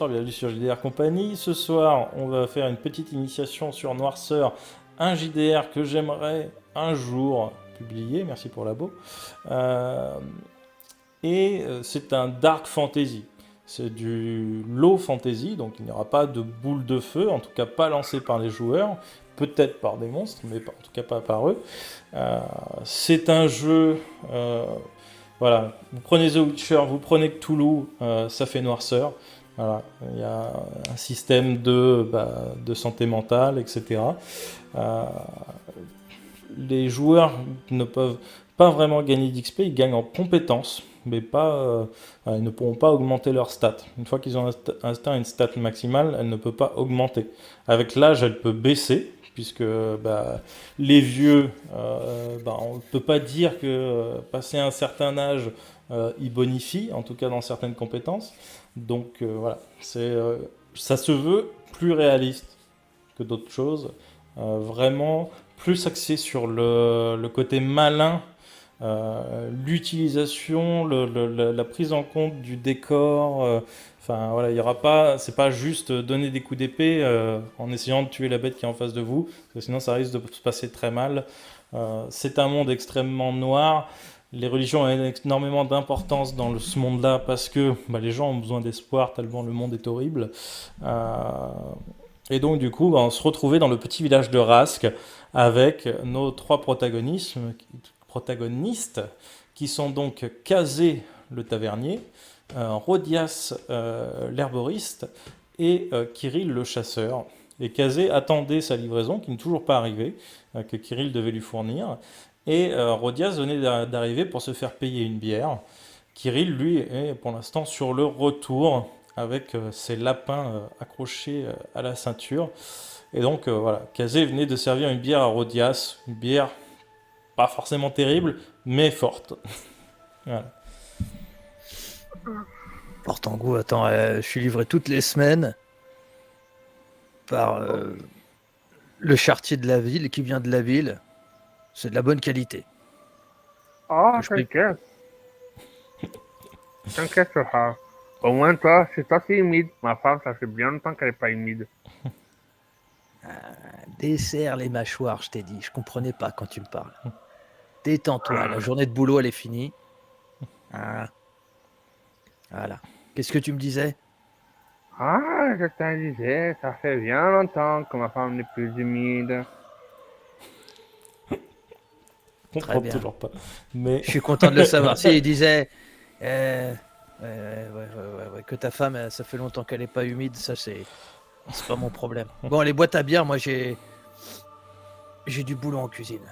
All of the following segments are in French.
bonsoir, bienvenue sur JDR Compagnie. Ce soir, on va faire une petite initiation sur Noirceur, un JDR que j'aimerais un jour publier, merci pour l'abo. C'est un Dark Fantasy. C'est du low fantasy, donc il n'y aura pas de boule de feu, en tout cas pas lancée par les joueurs, peut-être par des monstres, mais en tout cas pas par eux. C'est un jeu... voilà, vous prenez The Witcher, vous prenez Cthulhu, ça fait Noirceur. Voilà, il y a un système de santé mentale, etc. Les joueurs ne peuvent pas vraiment gagner d'XP, ils gagnent en compétences, mais pas, ils ne pourront pas augmenter leur stat. Une fois qu'ils ont atteint une stat maximale, elle ne peut pas augmenter. Avec l'âge, elle peut baisser, puisque les vieux, on ne peut pas dire que passé un certain âge, ils bonifient, en tout cas dans certaines compétences. Donc voilà, ça se veut plus réaliste que d'autres choses. Vraiment plus axé sur le côté malin, l'utilisation, la prise en compte du décor. Enfin voilà, il y aura pas, c'est pas juste donner des coups d'épée en essayant de tuer la bête qui est en face de vous, parce que sinon ça risque de se passer très mal. C'est un monde extrêmement noir. Les religions ont énormément d'importance dans ce monde-là parce que les gens ont besoin d'espoir tellement le monde est horrible. Et donc du coup, on se retrouvait dans le petit village de Rask avec nos trois protagonistes qui sont donc Kazé le tavernier, Rodias l'herboriste et Kirill le chasseur. Et Kazé attendait sa livraison qui n'est toujours pas arrivée, que Kirill devait lui fournir. Et Rodias venait d'arriver pour se faire payer une bière. Kirill, lui, est pour l'instant sur le retour avec ses lapins accrochés à la ceinture. Et donc voilà, Kazé venait de servir une bière à Rodias, une bière pas forcément terrible, mais forte. Voilà. Porte en goût, attends, je suis livré toutes les semaines par le charretier de la ville qui vient de la ville. C'est de la bonne qualité. Ah, Que je paye- t'inquiète. T'inquiète, Soha. Au moins, toi, c'est toi qui es humide. Ma femme, ça fait bien longtemps qu'elle n'est pas humide. Dessert les mâchoires, je t'ai dit. Je comprenais pas quand tu me parles. Détends-toi, la journée de boulot, elle est finie. Ah. Voilà. Qu'est-ce que tu me disais? Ah, je te disais, ça fait bien longtemps que ma femme n'est plus humide. Je Très comprends bien. toujours pas. Mais Je suis content de le savoir. Si il disait que ta femme, ça fait longtemps qu'elle n'est pas humide, ça c'est pas mon problème. Bon, les boîtes à bière, moi j'ai du boulot en cuisine.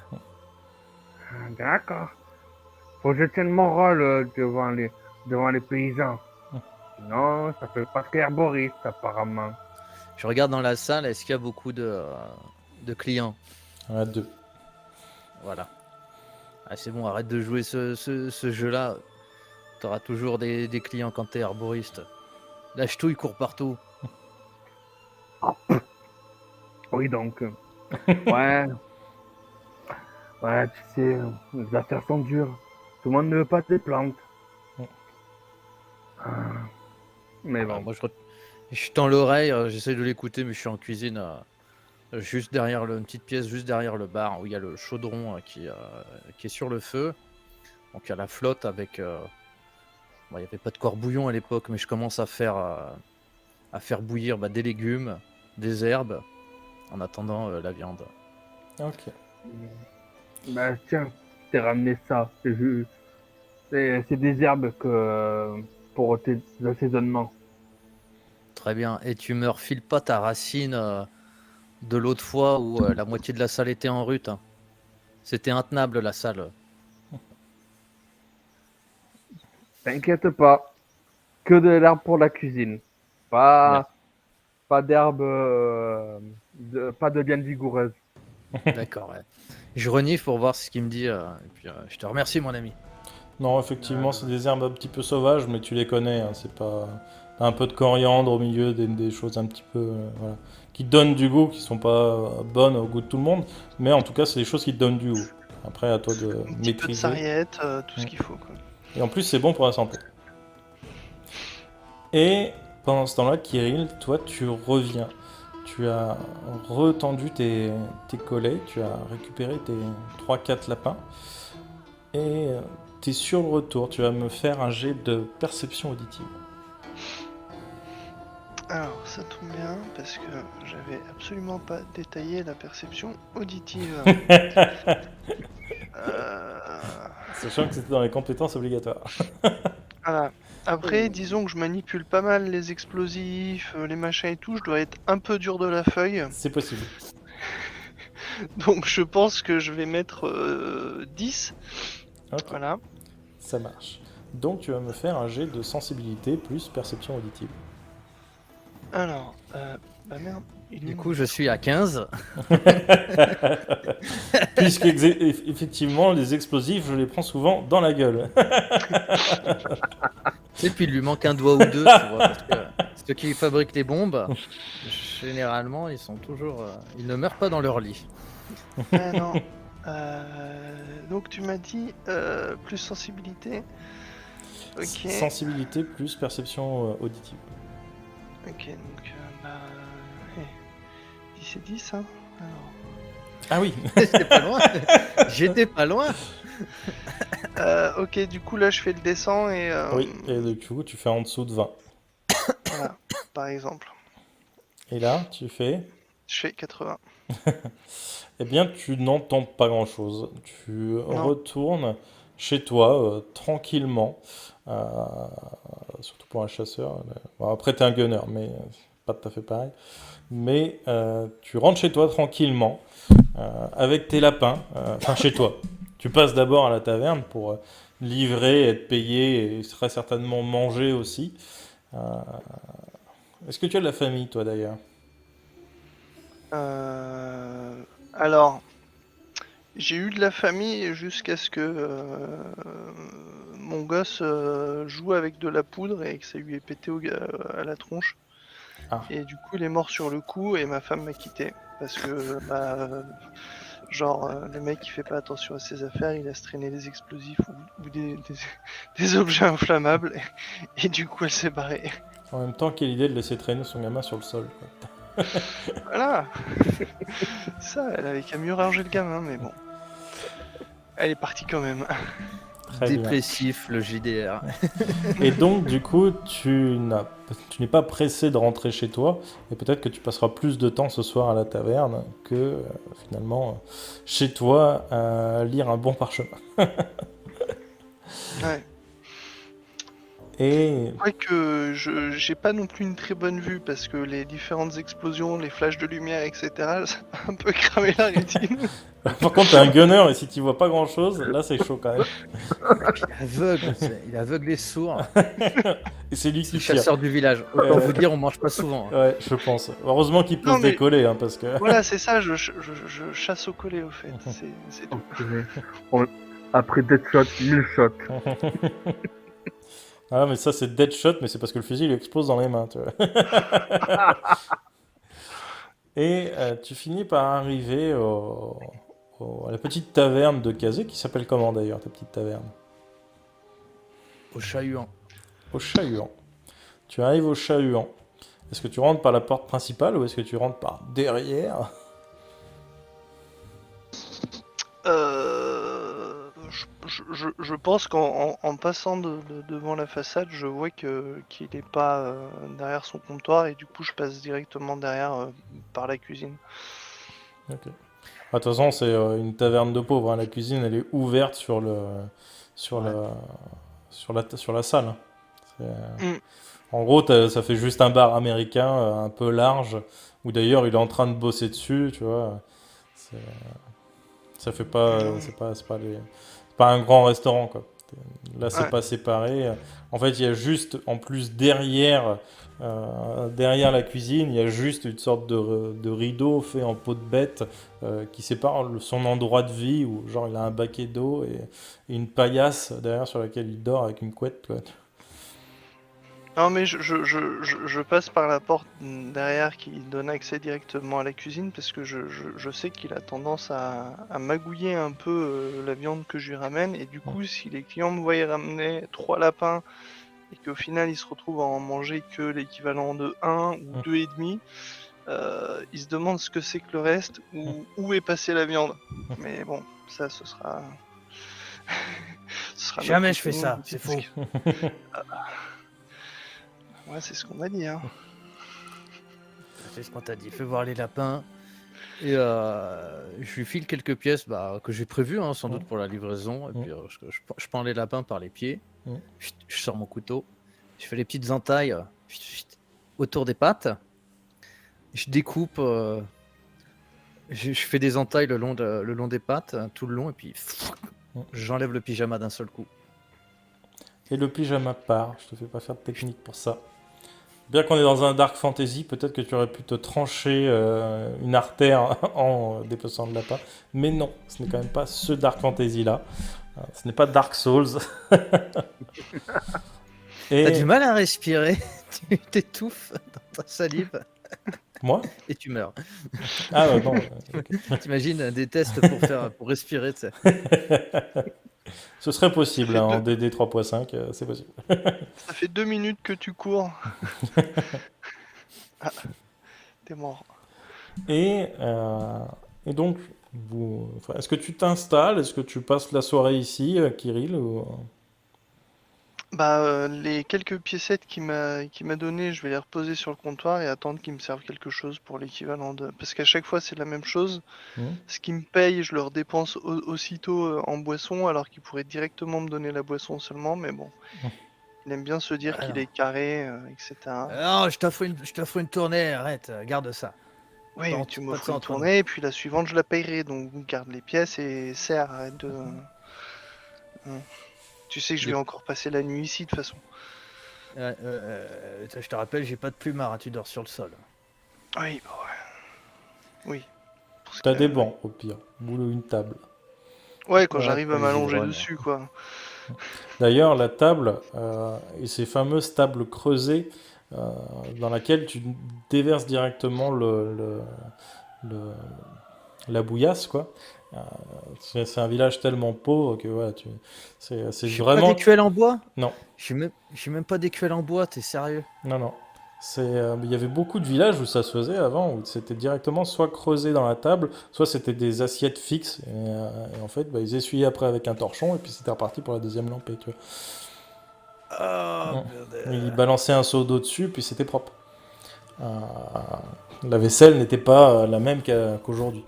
Ah, d'accord. Faut que je tienne mon rôle devant les paysans. Sinon, ça fait pas qu'herboriste, apparemment. Je regarde dans la salle, est-ce qu'il y a beaucoup de clients? à deux. Voilà. Ah, c'est bon, arrête de jouer ce jeu-là. Tu auras toujours des clients quand t'es herboriste. La ch'touille court partout. Oui, donc. Ouais. Ouais, tu sais, les affaires sont dures. Tout le monde ne veut pas des plantes. Ah. Mais Ah, bon. moi, je tends l'oreille, j'essaie de l'écouter, mais je suis en cuisine, juste derrière une petite pièce juste derrière le bar où il y a le chaudron qui est sur le feu. Donc il y a la flotte avec. Il n'y avait pas de corbouillon à l'époque, mais je commence à faire bouillir des légumes, des herbes, en attendant la viande. Ok. Bah tiens, je t'ai ramené ça. C'est des herbes pour tes assaisonnements. Très bien. Et tu me refiles pas ta racine de l'autre fois où la moitié de la salle était en rut, hein. C'était intenable la salle. T'inquiète pas. Que de l'herbe pour la cuisine. Pas, pas d'herbe, pas de viande vigoureuse. D'accord, ouais. Je renifle pour voir ce qu'il me dit. Et puis, je te remercie, mon ami. Non, effectivement, c'est des herbes un petit peu sauvages, mais tu les connais. C'est pas t'as un peu de coriandre au milieu, des choses un petit peu voilà, qui donnent du goût, qui sont pas bonnes au goût de tout le monde, mais en tout cas, c'est des choses qui te donnent du goût. Après, à toi de Un petit peu de maîtriser. sarriette, tout ce qu'il faut, quoi. Et en plus, c'est bon pour la santé. Et Pendant ce temps-là, Kirill, toi, tu reviens. Tu as retendu tes collets, tu as récupéré tes 3-4 lapins, et tu es sur le retour. Tu vas me faire un jet de perception auditive. Alors, ça tombe bien, parce que j'avais absolument pas détaillé la perception auditive. Euh, Sachant que c'était dans les compétences obligatoires. Voilà. Après, disons que je manipule pas mal les explosifs, les machins et tout, je dois être un peu dur de la feuille. C'est possible. Donc je pense que je vais mettre 10. Ok, Voilà. ça marche. Donc tu vas me faire un jet de sensibilité plus perception auditive. Alors, bah merde. Du coup, je suis à 15. Puisque effectivement, les explosifs, je les prends souvent dans la gueule. Et puis il lui manque un doigt ou deux, tu vois, parce que ceux qui fabriquent les bombes, généralement, ils sont toujours, ils ne meurent pas dans leur lit. Ah non. Donc tu m'as dit plus sensibilité. Ok. Sensibilité plus perception auditive. Ok, donc bah. 10 et 10, hein. Alors. Ah oui. J'étais pas loin. J'étais pas loin. Ok, du coup là je fais le descend et. Oui, et du coup, tu fais en dessous de 20. Voilà, par exemple. Et là, tu fais... Je fais 80. Eh bien, tu n'entends pas grand-chose. Tu Non. retournes chez toi tranquillement. Surtout pour un chasseur. Bon, après, t'es un gunner, mais c'est pas tout à fait pareil. Mais tu rentres chez toi tranquillement avec tes lapins. Enfin, chez toi. Tu passes d'abord à la taverne pour livrer, être payé et très certainement manger aussi. Euh, Est-ce que tu as de la famille, toi, d'ailleurs? Alors, j'ai eu de la famille jusqu'à ce que mon gosse joue avec de la poudre et que ça lui ait pété à la tronche. Ah. Et du coup, il est mort sur le coup et ma femme m'a quitté. Parce que, le mec il fait pas attention à ses affaires, il laisse traîner des explosifs ou des objets inflammables. Et du coup, elle s'est barrée. En même temps, quelle idée de laisser traîner son gamin sur le sol, quoi. Voilà. Ça, elle avait qu'à mieux ranger le gamin, mais bon. Elle est partie quand même. Très bien. Dépressif, le JDR. Et donc, du coup, tu n'es pas pressé de rentrer chez toi, et peut-être que tu passeras plus de temps ce soir à la taverne que finalement chez toi à lire un bon parchemin. Ouais. Et C'est vrai que j'ai pas non plus une très bonne vue parce que les différentes explosions, les flashs de lumière, etc., ça m'a un peu cramé la rétine. par contre, t'es un gunner, et si tu vois pas grand-chose, là c'est chaud quand même. Il est aveugle et sourd. Et c'est lui C'est qui le tire. chasseur du village. Autant vous dire, on mange pas souvent. Ouais, je pense. Heureusement qu'il peut Non, se mais- décoller, hein, parce que... Voilà, c'est ça, je chasse au collet au fait. C'est tout. Après Deadshot, 1000 shots. Ah, mais ça c'est Deadshot, mais c'est parce que le fusil il explose dans les mains, tu vois. Et tu finis par arriver à la petite taverne de Kazé, qui s'appelle comment d'ailleurs, ta petite taverne? Au chat-huant. Au Chat-Huant. Tu arrives au Chat-Huant. Est-ce que tu rentres par la porte principale ou est-ce que tu rentres par derrière? Je pense qu'en passant devant la façade, je vois qu'il est pas derrière son comptoir et du coup je passe directement derrière par la cuisine. Ok. Ah, de toute façon, c'est une taverne de pauvres, hein. La cuisine, elle est ouverte sur sur Ouais. sur la salle, hein. C'est, Mm. En gros, ça fait juste un bar américain un peu large, où d'ailleurs il est en train de bosser dessus, tu vois. C'est- Ça fait pas, Non. c'est pas un grand restaurant, quoi. Là, c'est Ouais. pas séparé. En fait, il y a juste, en plus, derrière la cuisine, il y a juste une sorte de rideau fait en peau de bête qui sépare son endroit de vie, où genre il a un baquet d'eau et une paillasse derrière sur laquelle il dort avec une couette, quoi. Non mais je passe par la porte derrière qui donne accès directement à la cuisine parce que je sais qu'il a tendance à magouiller un peu la viande que je lui ramène et du coup si les clients me voyaient ramener 3 lapins et qu'au final ils se retrouvent à en manger que l'équivalent de 1 ou 2,5, ils se demandent ce que c'est que le reste, ou où est passée la viande. Mais bon, ça ce sera... ce sera Jamais notre je fais ça, opinion, c'est parce faux. que- Ouais, c'est ce qu'on m'a dit, hein. C'est ce qu'on t'a dit. Fais voir les lapins. Et je lui file quelques pièces que j'ai prévues, hein, sans doute pour la livraison. Et puis je prends les lapins par les pieds. Je sors mon couteau. Je fais les petites entailles autour des pattes. Je découpe. Je fais des entailles le long des pattes, tout le long. Et puis j'enlève le pyjama d'un seul coup. Et le pyjama part. Je te fais pas faire de technique pour ça. Bien qu'on est dans un dark fantasy, peut-être que tu aurais pu te trancher une artère en dépeçant le lapin. Mais non, ce n'est quand même pas ce dark fantasy-là. Ce n'est pas Dark Souls. T'as du mal à respirer. Tu t'étouffes dans ta salive Moi? et tu meurs. Ah non. T'imagines des tests pour respirer, tu sais. Ce serait possible, hein, en DD 3.5, c'est possible. Ça fait 2 minutes que tu cours. Ah, t'es mort. Et donc, est-ce que tu t'installes? Est-ce que tu passes la soirée ici, Kirill ou... Les quelques piécettes qu'il m'a donné, je vais les reposer sur le comptoir et attendre qu'ils me servent quelque chose pour l'équivalent de... Parce qu'à chaque fois, c'est la même chose. Ce qu'ils me payent, je leur dépense aussitôt en boisson, alors qu'ils pourraient directement me donner la boisson seulement, mais bon. Il aime bien se dire qu'il est carré, etc. Non, je t'offre une tournée, arrête, garde ça. Oui, Pas mais en- tu pas de m'offres ça une entre nous. tournée, et puis la suivante, je la payerai. Donc, garde les pièces et serre, arrête de... Tu sais que je vais encore passer la nuit ici, de toute façon. Je te rappelle, j'ai pas de plumard, hein, tu dors sur le sol. Oui, bah ouais. Oui. Parce T'as que- des bancs, au pire, ou une table. Ouais, quand Ouais, j'arrive pas à les m'allonger ivrognes. dessus, quoi. D'ailleurs, la table, et ces fameuses tables creusées, dans laquelle tu déverses directement la bouillasse, quoi. C'est un village tellement pauvre que voilà, c'est J'ai vraiment... pas d'écuelle en bois. Non. J'ai même pas d'écuelle en bois, t'es sérieux? Non. Il y avait beaucoup de villages où ça se faisait avant, où c'était directement soit creusé dans la table, soit c'était des assiettes fixes. Et en fait, ils essuyaient après avec un torchon, et puis c'était reparti pour la deuxième lampée, tu vois. Oh, Ils balançaient un seau d'eau dessus, puis c'était propre. La vaisselle n'était pas la même qu'aujourd'hui.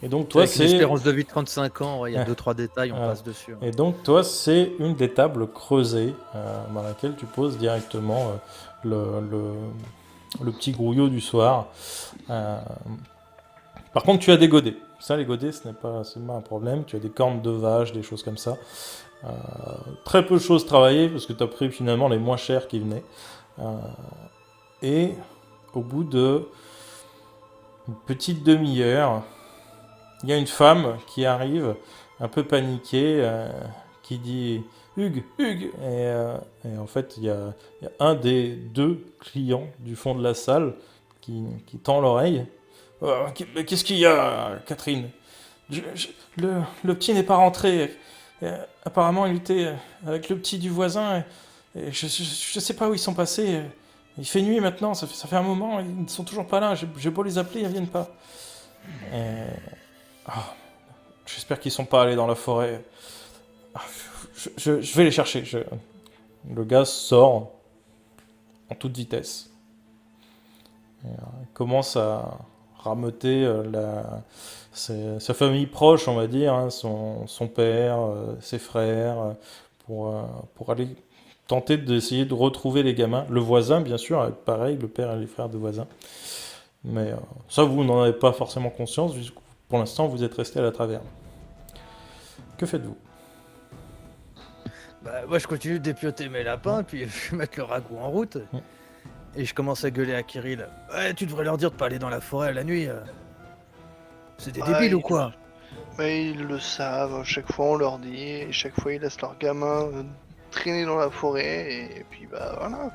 Et donc, toi, avec une espérance de vie de 35 ans, il y a 2-3 détails, on passe dessus. Et donc, toi, c'est une des tables creusées dans laquelle tu poses directement le petit grouillot du soir. Par contre, tu as des godets. Ça, les godets, ce n'est pas un problème. Tu as des cornes de vache, des choses comme ça. Très peu de choses travaillées parce que tu as pris finalement les moins chers qui venaient. Et au bout de une petite demi-heure, il y a une femme qui arrive, un peu paniquée, qui dit « Hugues !» Et en fait, il y a un des deux clients du fond de la salle qui tend l'oreille. « Qu'est-ce qu'il y a, Catherine ? Le petit n'est pas rentré. Apparemment, il était avec le petit du voisin. Et je ne sais pas où ils sont passés. Il fait nuit maintenant, ça fait un moment, ils ne sont toujours pas là. J'ai beau les appeler, ils ne viennent pas. » J'espère qu'ils sont pas allés dans la forêt. Je vais les chercher. Le gars sort en toute vitesse. Il commence à rameuter sa famille proche, on va dire, hein, son père, ses frères, pour aller tenter d'essayer de retrouver les gamins. Le voisin, bien sûr, pareil, le père et les frères de voisin. Mais ça, vous n'en avez pas forcément conscience, vu que pour l'instant, vous êtes resté à la taverne. Que faites-vous ? Moi, je continue de dépioter mes lapins, puis je vais mettre le ragoût en route. Et je commence à gueuler à Kirill. Ouais, tu devrais leur dire de pas aller dans la forêt la nuit. C'est des débiles ou quoi? Mais ils le savent, chaque fois on leur dit, et chaque fois ils laissent leurs gamins traîner dans la forêt, et puis voilà.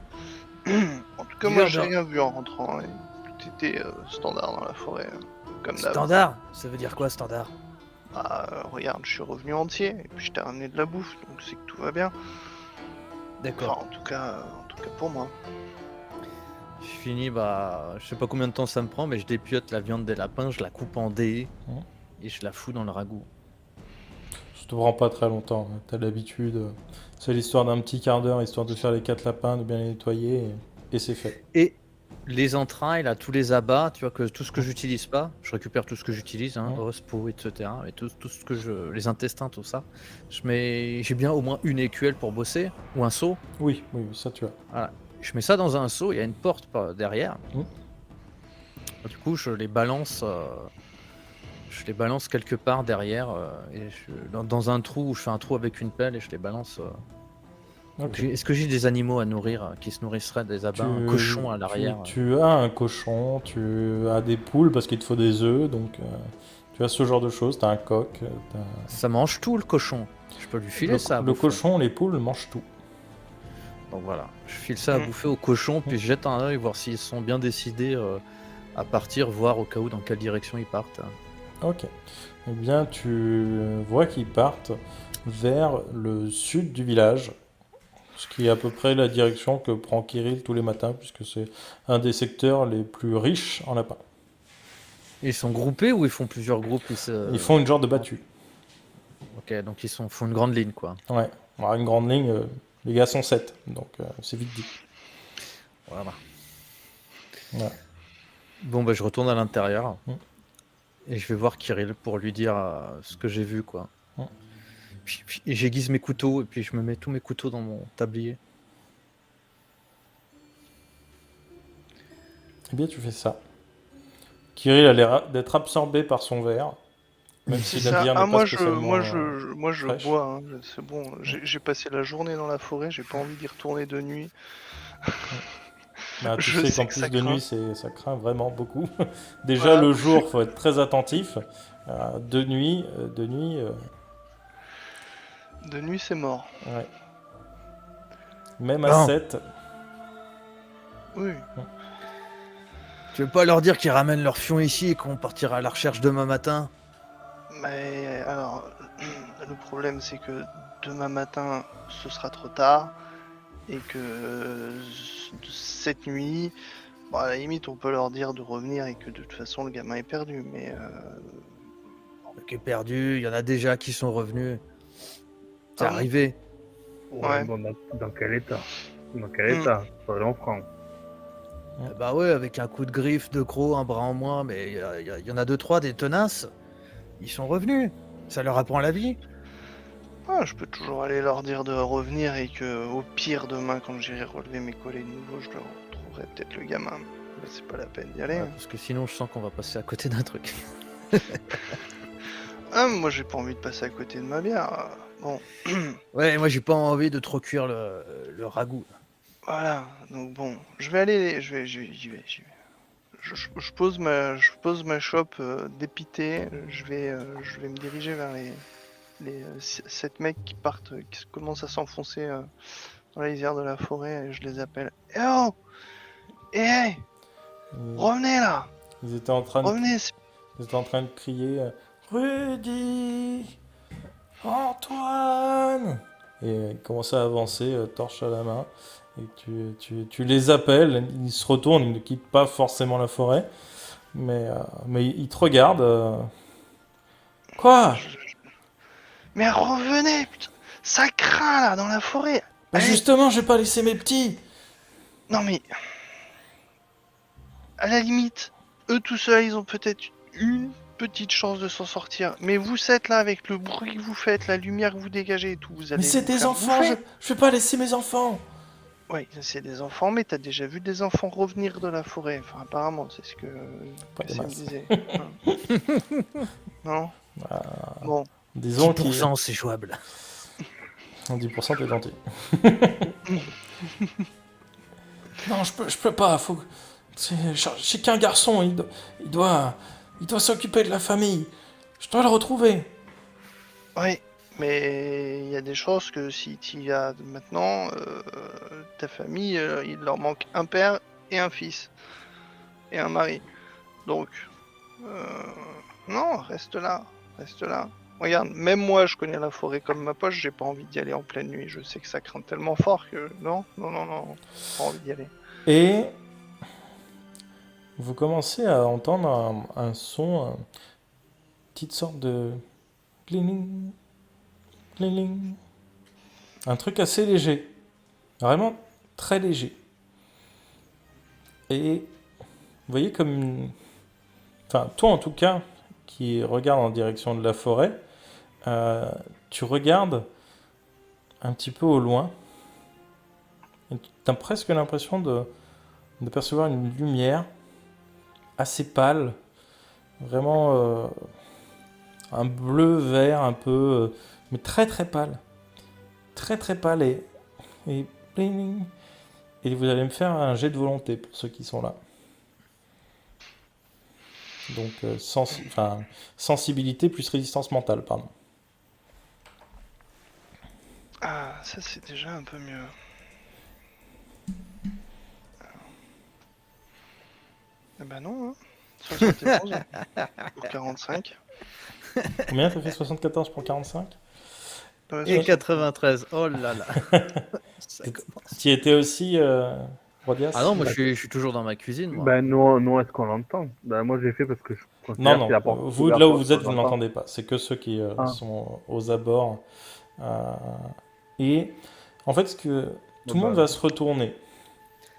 En tout cas, moi j'ai rien vu en rentrant, et tout était standard dans la forêt, comme d'hab. Standard? Ça veut dire quoi, standard? Regarde, je suis revenu entier, et puis je t'ai ramené de la bouffe, donc c'est que tout va bien. D'accord. Enfin, en tout cas pour moi. Je finis, je sais pas combien de temps ça me prend, mais je dépiote la viande des lapins, je la coupe en dés Mhm. et je la fous dans le ragoût. Ça te prend pas très longtemps, hein. T'as l'habitude. C'est l'histoire d'un petit quart d'heure, histoire de faire les 4 lapins, de bien les nettoyer, et c'est fait. Et les entrailles, là, tous les abats, tu vois, que tout ce que j'utilise pas, je récupère tout ce que j'utilise, hein, Mhm. os, peau, etc. Et tout ce que les intestins, tout ça. J'ai bien au moins une écuelle pour bosser, ou un seau. Oui, oui, ça tu as. Voilà. Je mets ça dans un seau, il y a une porte derrière. Mhm. Du coup, je les balance quelque part derrière, et dans un trou où je fais un trou avec une pelle et je les balance. Ok. Est-ce que j'ai des animaux à nourrir qui se nourrisseraient des abats, un cochon à l'arrière? Tu as un cochon, tu as des poules parce qu'il te faut des œufs, donc tu as ce genre de choses. Tu as un coq. Ça mange tout le cochon. Je peux lui filer ça à Le bouffer. cochon, les poules mangent tout. Donc voilà, je file ça à Mm. bouffer au cochon, puis je jette un œil voir s'ils sont bien décidés à partir, voir au cas où dans quelle direction ils partent. Ok. Eh bien, tu vois qu'ils partent vers le sud du village, ce qui est à peu près la direction que prend Kirill tous les matins, puisque c'est un des secteurs les plus riches en lapins. Ils sont groupés ou ils font plusieurs groupes Ils font une genre de battue. Ok, donc font une grande ligne, quoi. Ouais. Alors, une grande ligne, les gars sont 7, donc c'est vite dit. Voilà. Ouais. Bon, je retourne à l'intérieur Mm. et je vais voir Kirill pour lui dire ce que j'ai vu, quoi. Mm. Et j'aiguise mes couteaux et puis je me mets tous mes couteaux dans mon tablier. Eh bien, tu fais ça. Kirill a l'air d'être absorbé par son verre, même C'est si la ça. bière Ah, n'est pas spécialement moi je fraîche. bois, hein, c'est bon. J'ai passé la journée dans la forêt, j'ai pas envie d'y retourner de nuit. Bah, tu Je sais sais qu'en que ça plus de craint. nuit, ça craint vraiment beaucoup. Déjà Voilà. le jour, faut être très attentif. De nuit, De nuit, c'est mort. ouais. Même à Non. 7. Oui. Tu veux pas leur dire qu'ils ramènent leur fion ici et qu'on partira à la recherche demain matin? Mais alors, le problème c'est que demain matin, ce sera trop tard. Et que cette nuit, bon, à la limite, on peut leur dire de revenir et que de toute façon, le gamin est perdu. Mais Qui est perdu, il y en a déjà qui sont revenus. C'est Ah bon arrivé. Ouais, Ouais. bon, dans quel état? Dans quel Hmm. état? Soyons francs. Bah ouais, avec un coup de griffe, de croc, un bras en moins, mais il y en a deux, trois, des tenaces. Ils sont revenus. Ça leur apprend la vie. Ah, je peux toujours aller leur dire de revenir et que, au pire, demain, quand j'irai relever mes collets de nouveau, je leur retrouverai peut-être le gamin. Mais c'est pas la peine d'y aller. Ouais, Hein. parce que sinon, je sens qu'on va passer à côté d'un truc. Ah, moi, j'ai pas envie de passer à côté de ma bière. Bon, Ouais, moi j'ai pas envie de trop cuire le ragoût. voilà. Donc bon, je vais aller, j'y vais. Je pose ma chope dépité. Je vais me diriger vers les 7 mecs qui partent, qui commencent à s'enfoncer dans la lisière de la forêt et je les appelle. Eh oh! Eh hey! Revenez là! Ils étaient en train de, Revenez! ils étaient en train de crier Rudy, Antoine. Et ils commençaient à avancer, torche à la main. Et tu les appelles, ils se retournent, ils ne quittent pas forcément la forêt. Mais ils te regardent. Quoi? Mais revenez! Putain! Ça craint là dans la forêt! Bah Allez! justement, je vais pas laisser mes petits. Non mais. À la limite, eux tout seuls, ils ont peut-être une petite chance de s'en sortir. Mais vous êtes là avec le bruit que vous faites, la lumière que vous dégagez et tout, vous Mais allez c'est vous des faire enfants, bouffer. je vais pas laisser mes enfants. Ouais, c'est des enfants, mais t'as déjà vu des enfants revenir de la forêt. Enfin, apparemment, c'est ce que Pas des ça me masses. disait. Hein. Non. Bon. Disons qu'il 10% c'est jouable. 10% t'es gentil. Non, je peux pas. C'est qu'un garçon. Il doit s'occuper de la famille. Je dois le retrouver. Ouais, mais il y a des chances que si tu y vas maintenant, ta famille, il leur manque un père et un fils et un mari. Donc, non, reste là, Regarde, même moi, je connais la forêt comme ma poche, j'ai pas envie d'y aller en pleine nuit. Je sais que ça craint tellement fort que... Non, pas envie d'y aller. Et vous commencez à entendre un son, une petite sorte de cling, cling, un truc assez léger, vraiment très léger. Et vous voyez enfin toi en tout cas, qui regarde en direction de la forêt, tu regardes un petit peu au loin, et tu as presque l'impression de percevoir une lumière assez pâle, vraiment un bleu vert un peu, mais très très pâle, très pâle et bling. Et vous allez me faire un jet de volonté pour ceux qui sont là. Donc sensibilité plus résistance mentale, pardon. Ah, ça c'est déjà un peu mieux. Eh ben non, hein. 71 pour 45. Combien t'as fait 74 pour 45? Et 93, oh là là. Ça commence. Tu y étais aussi, Rodias? Ah non, moi je suis toujours dans ma cuisine, moi. Ben, nous, est-ce qu'on l'entend? Ben, moi, j'ai fait parce que je Non, considère non, qu'il apporte vous, de là où vous êtes, vous ne l'entendez pas. C'est que ceux qui Ah. sont aux abords. Et en fait, tout le monde va se retourner.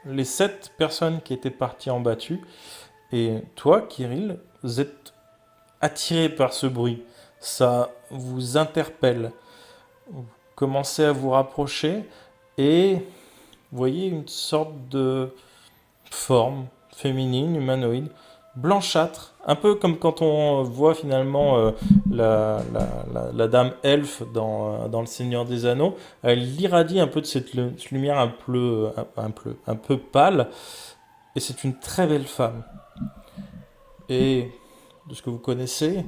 Les 7 personnes qui étaient parties en battue, et toi, Kirill, vous êtes attiré par ce bruit. Ça vous interpelle. Vous commencez à vous rapprocher et vous voyez une sorte de forme féminine, humanoïde, blanchâtre, un peu comme quand on voit finalement la dame elfe dans Le Seigneur des Anneaux. Elle irradie un peu de cette lumière un peu pâle, et c'est une très belle femme. Et de ce que vous connaissez,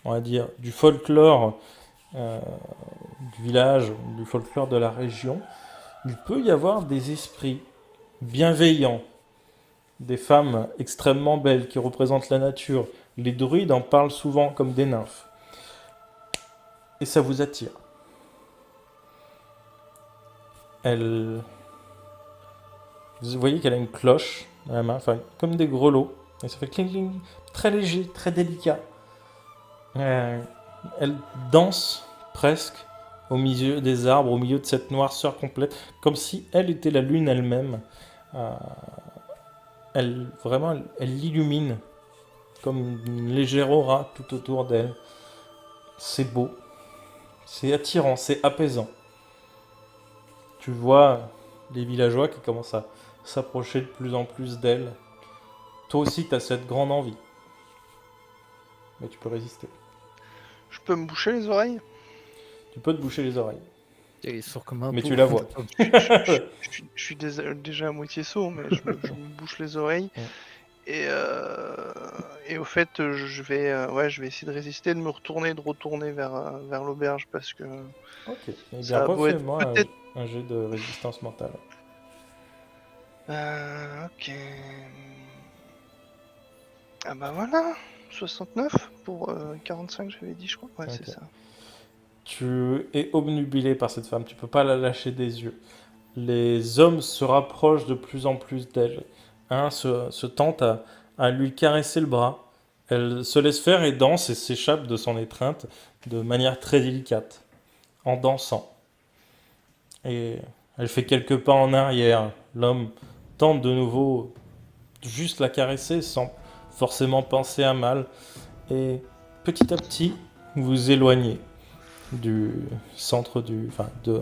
on va dire, du folklore du village, du folklore de la région, il peut y avoir des esprits bienveillants, des femmes extrêmement belles qui représentent la nature. Les druides en parlent souvent comme des nymphes. Et ça vous attire. Vous voyez qu'elle a une cloche dans la main, enfin comme des grelots. Et ça fait cling cling, très léger, très délicat. Elle danse presque au milieu des arbres, au milieu de cette noirceur complète, comme si elle était la lune elle-même. Elle l'illumine comme une légère aura tout autour d'elle. C'est beau, c'est attirant, c'est apaisant. Tu vois les villageois qui commencent à s'approcher de plus en plus d'elle. Toi aussi, tu as cette grande envie. Mais tu peux résister. Je peux me boucher les oreilles? Tu peux te boucher les oreilles. Il est sourd comme un Mais pot. tu la vois. Je suis déjà à moitié sourd, mais je me bouche les oreilles. Ouais. Et au fait, je vais essayer de résister, de me retourner, vers l'auberge parce que Ok. Eh ça bien, a beau être refais-moi peut-être. un jet de résistance mentale. Ok. Ah bah voilà, 69 pour 45, j'avais dit, je crois. Ouais, Ok. c'est ça. Tu es obnubilé par cette femme, tu peux pas la lâcher des yeux. Les hommes se rapprochent de plus en plus d'elle. Un se tente à lui caresser le bras. Elle se laisse faire et danse et s'échappe de son étreinte de manière très délicate, en dansant. Et elle fait quelques pas en arrière. L'homme tente de nouveau juste la caresser sans forcément penser à mal. Et petit à petit, vous vous éloignez du centre de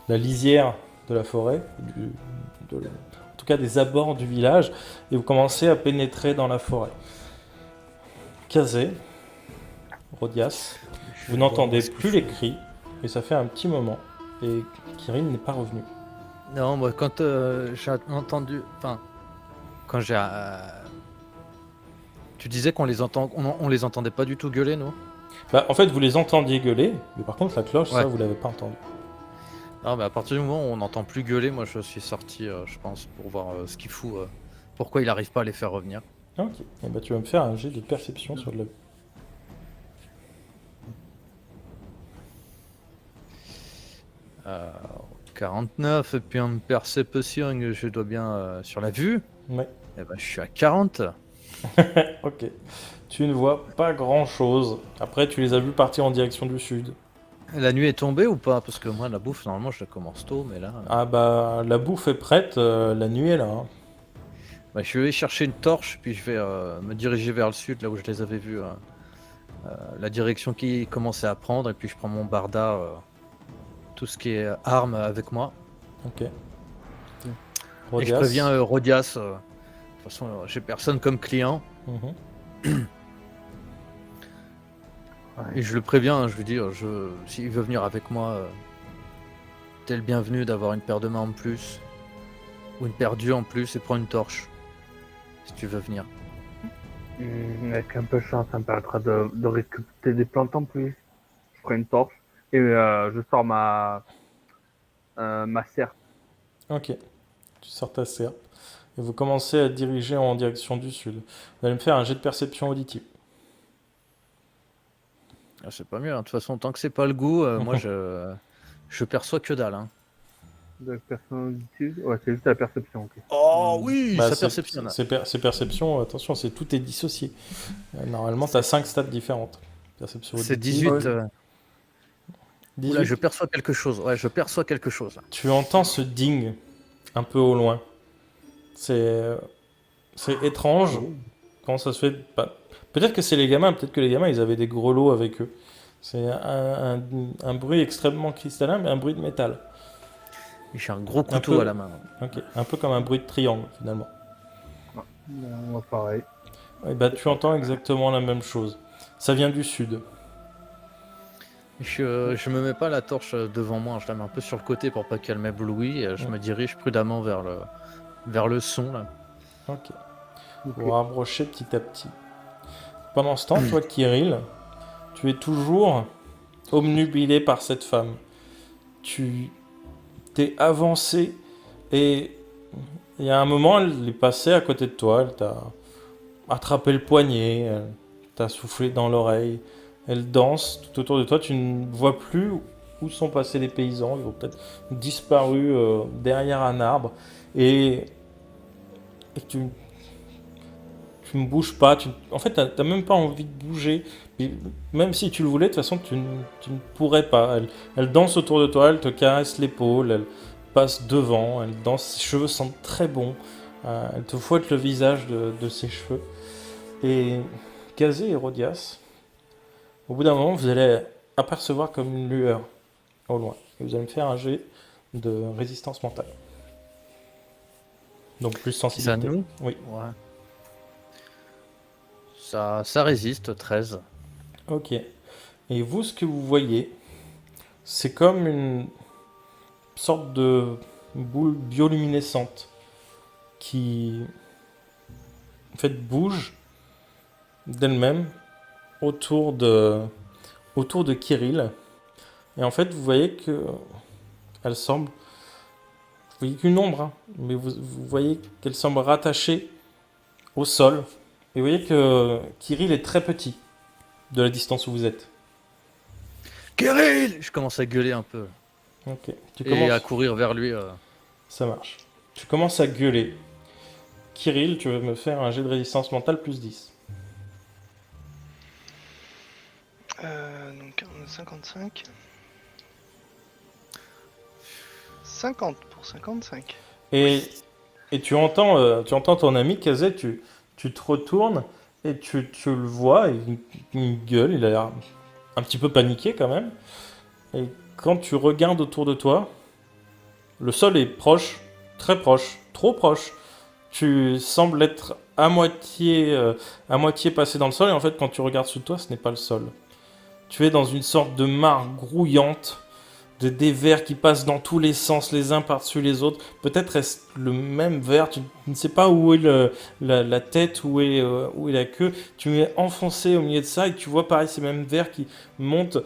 la lisière de la forêt, en tout cas des abords du village, et vous commencez à pénétrer dans la forêt. Kazé, Rodias, vous n'entendez plus les cris, et ça fait un petit moment, et Kirill n'est pas revenu. Non, moi quand j'ai entendu, enfin, quand j'ai, tu disais qu'on les les entendait pas du tout gueuler, nous. Bah, en fait, vous les entendiez gueuler, mais par contre, la cloche, Ouais. ça, vous l'avez pas entendu. Non, mais à partir du moment où on n'entend plus gueuler, moi je suis sorti, je pense, pour voir ce qu'il fout, pourquoi il arrive pas à les faire revenir. Ok, et bah, tu vas me faire un jet de perception sur le... Euh, 49, et puis en perception, je dois bien sur la vue. Ouais. Eh ben, je suis à 40. Ok. Tu ne vois pas grand-chose. Après, tu les as vus partir en direction du sud. La nuit est tombée ou pas? Parce que moi, la bouffe, normalement, je la commence tôt, mais là, Ah bah, la bouffe est prête, la nuit est là, hein. bah, je vais chercher une torche, puis je vais me diriger vers le sud, là où je les avais vus. La direction qui commençait à prendre, et puis je prends mon barda, tout ce qui est armes avec moi. Ok. Et je Rodias. préviens Rodias. De toute façon, j'ai personne comme client. Mhm. Et je le préviens, je lui dis, s'il veut venir avec moi, t'es le bienvenu d'avoir une paire de mains en plus. Ou une paire d'yeux en plus, et prends une torche. Si tu veux venir. Avec un peu de chance, ça me permettra de récupérer des plantes en plus. Je ferai une torche et je sors ma serpe. Ok. Tu sors ta serpe. Et vous commencez à diriger en direction du sud. Vous allez me faire un jet de perception auditive. Ah, c'est pas mieux, hein. De toute façon, tant que c'est pas le goût, moi je perçois que dalle. Hein. De perception. Ouais, c'est juste la perception. Ok. Oh oui, Bah, ça perceptionne. c'est perception, attention, tout est dissocié. Normalement, tu as 5 stats différentes. Perception C'est auditive. 18. 18. Oula, je perçois quelque chose. Ouais, je perçois quelque chose. Là. Tu entends ce ding un peu au loin. C'est étrange. Comment ça se fait pas... Peut-être que c'est les gamins, peut-être que les gamins ils avaient des grelots avec eux. C'est un bruit extrêmement cristallin, mais un bruit de métal. J'ai un gros Un couteau peu. à la main. Ok. Un peu comme un bruit de triangle finalement. Pareil. Et bah tu entends exactement la même chose. Ça vient du sud. Je me mets pas la torche devant moi, je la mets un peu sur le côté pour pas qu'elle m'éblouisse. Et je me dirige prudemment vers le son là. Ok. Vous rapprochez petit à petit. Pendant ce temps, toi, Kirill, tu es toujours obnubilé par cette femme. Tu t'es avancé et il y a un moment, elle est passée à côté de toi, elle t'a attrapé le poignet, elle t'a soufflé dans l'oreille, elle danse tout autour de toi, tu ne vois plus où sont passés les paysans, ils ont peut-être disparu derrière un arbre et tu ne bouges pas, en fait, t'as même pas envie de bouger. Et même si tu le voulais, de toute façon, tu ne pourrais pas. Elle danse autour de toi, elle te caresse l'épaule, elle passe devant, elle danse, ses cheveux sentent très bon. Elle te fouette le visage de ses cheveux. Et Kazé et Rodias, au bout d'un moment, vous allez apercevoir comme une lueur au loin. Et vous allez me faire un jet de résistance mentale. Donc plus C'est à sensibilité. nous? Oui. Ouais. Ça résiste, 13. Ok. Et vous, ce que vous voyez, c'est comme une sorte de boule bioluminescente qui, en fait, bouge d'elle-même autour de Kirill. Et en fait, vous voyez que elle semble, vous voyez qu'une ombre, hein, mais vous voyez qu'elle semble rattachée au sol. Et vous voyez que Kirill est très petit de la distance où vous êtes. Kirill! Je commence à gueuler un peu. Ok. Tu Et commences. à courir vers lui. Ça marche. Tu commences à gueuler. Kirill, tu veux me faire un jet de résistance mentale plus 10. Donc on a 55. 50 pour 55. Et tu entends ton ami Kazé, tu te retournes et tu le vois, il gueule, il a l'air un petit peu paniqué quand même. Et quand tu regardes autour de toi, le sol est proche, très proche, trop proche. Tu sembles être à moitié passé dans le sol et en fait quand tu regardes sous toi, ce n'est pas le sol. Tu es dans une sorte de mare grouillante, des vers qui passent dans tous les sens les uns par-dessus les autres. Peut-être est-ce le même vers, tu ne sais pas où est la tête, où est la queue. Tu es enfoncé au milieu de ça et tu vois pareil ces mêmes vers qui montent,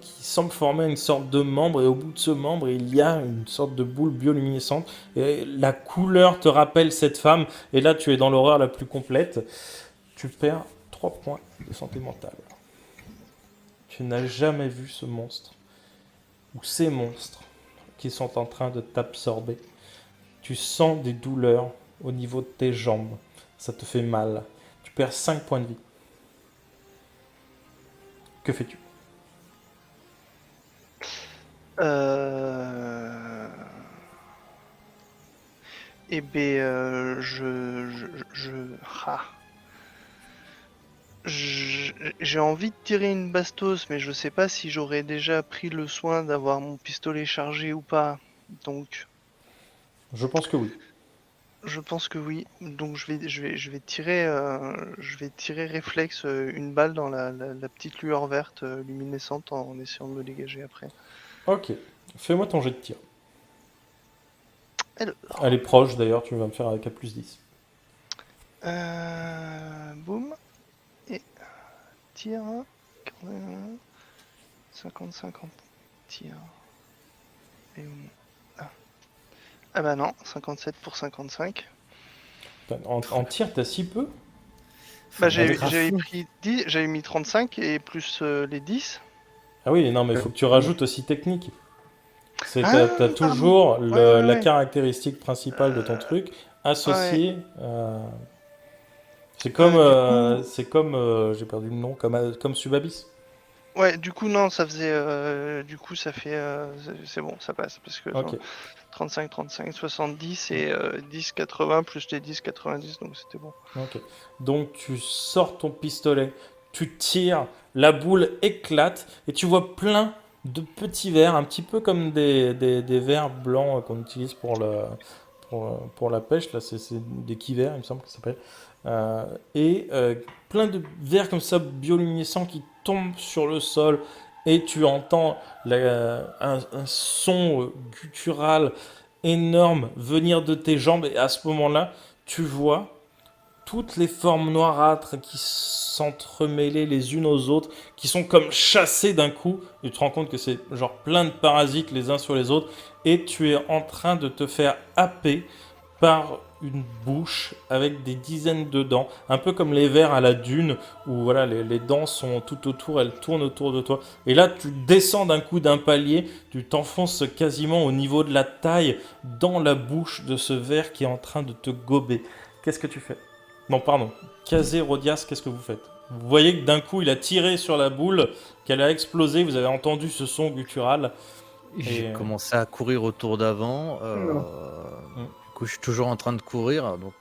qui semblent former une sorte de membre. Et au bout de ce membre, il y a une sorte de boule bioluminescente. Et la couleur te rappelle cette femme. Et là, tu es dans l'horreur la plus complète. Tu perds 3 points de santé mentale. Tu n'as jamais vu ce monstre ou ces monstres qui sont en train de t'absorber. Tu sens des douleurs au niveau de tes jambes. Ça te fait mal. Tu perds 5 points de vie. Que fais-tu? Eh ben, ah. J'ai envie de tirer une bastos, mais je sais pas si j'aurais déjà pris le soin d'avoir mon pistolet chargé ou pas. Donc, Je pense que oui. je pense que oui. Donc, je vais tirer réflexe une balle dans la petite lueur verte luminescente en essayant de me dégager après. Ok. Fais-moi ton jet de tir. Alors, Elle est proche d'ailleurs, tu vas me faire avec A plus 10. boum. Et tir. 50-50. Tir. Et ah bah non, 57 pour 55. En tir, t'as si peu? Bah Avec- j'avais mis 35 et plus les 10. Ah oui, non, mais il faut que tu rajoutes aussi technique. Ah, T'as pardon. toujours Ouais. la caractéristique principale de ton truc associée. C'est comme, j'ai perdu le nom, comme Subabis. Ouais, du coup non, ça faisait du coup ça fait c'est bon, ça passe parce que Ok. 35 70 et 10 80 plus les 10 90 donc c'était bon. Ok. Donc tu sors ton pistolet, tu tires, la boule éclate et tu vois plein de petits verres, un petit peu comme des verres blancs qu'on utilise pour la pêche. Là, c'est des quivers, il me semble que ça s'appelle. Euh, Plein de verres comme ça bioluminescents qui tombent sur le sol et tu entends un son guttural énorme venir de tes jambes et à ce moment-là, tu vois toutes les formes noirâtres qui s'entremêlaient les unes aux autres, qui sont comme chassées d'un coup, et tu te rends compte que c'est genre plein de parasites les uns sur les autres, et tu es en train de te faire happer par une bouche avec des dizaines de dents, un peu comme les vers à la dune, où voilà, les dents sont tout autour, elles tournent autour de toi. Et là, tu descends d'un coup d'un palier, tu t'enfonces quasiment au niveau de la taille dans la bouche de ce ver qui est en train de te gober. Qu'est-ce que tu fais? Non, pardon. Kazé, Rodias, qu'est-ce que vous faites? Vous voyez que d'un coup, il a tiré sur la boule, qu'elle a explosé, vous avez entendu ce son guttural. J'ai Et- commencé à courir autour d'avant. Mm. Du coup, je suis toujours en train de courir, donc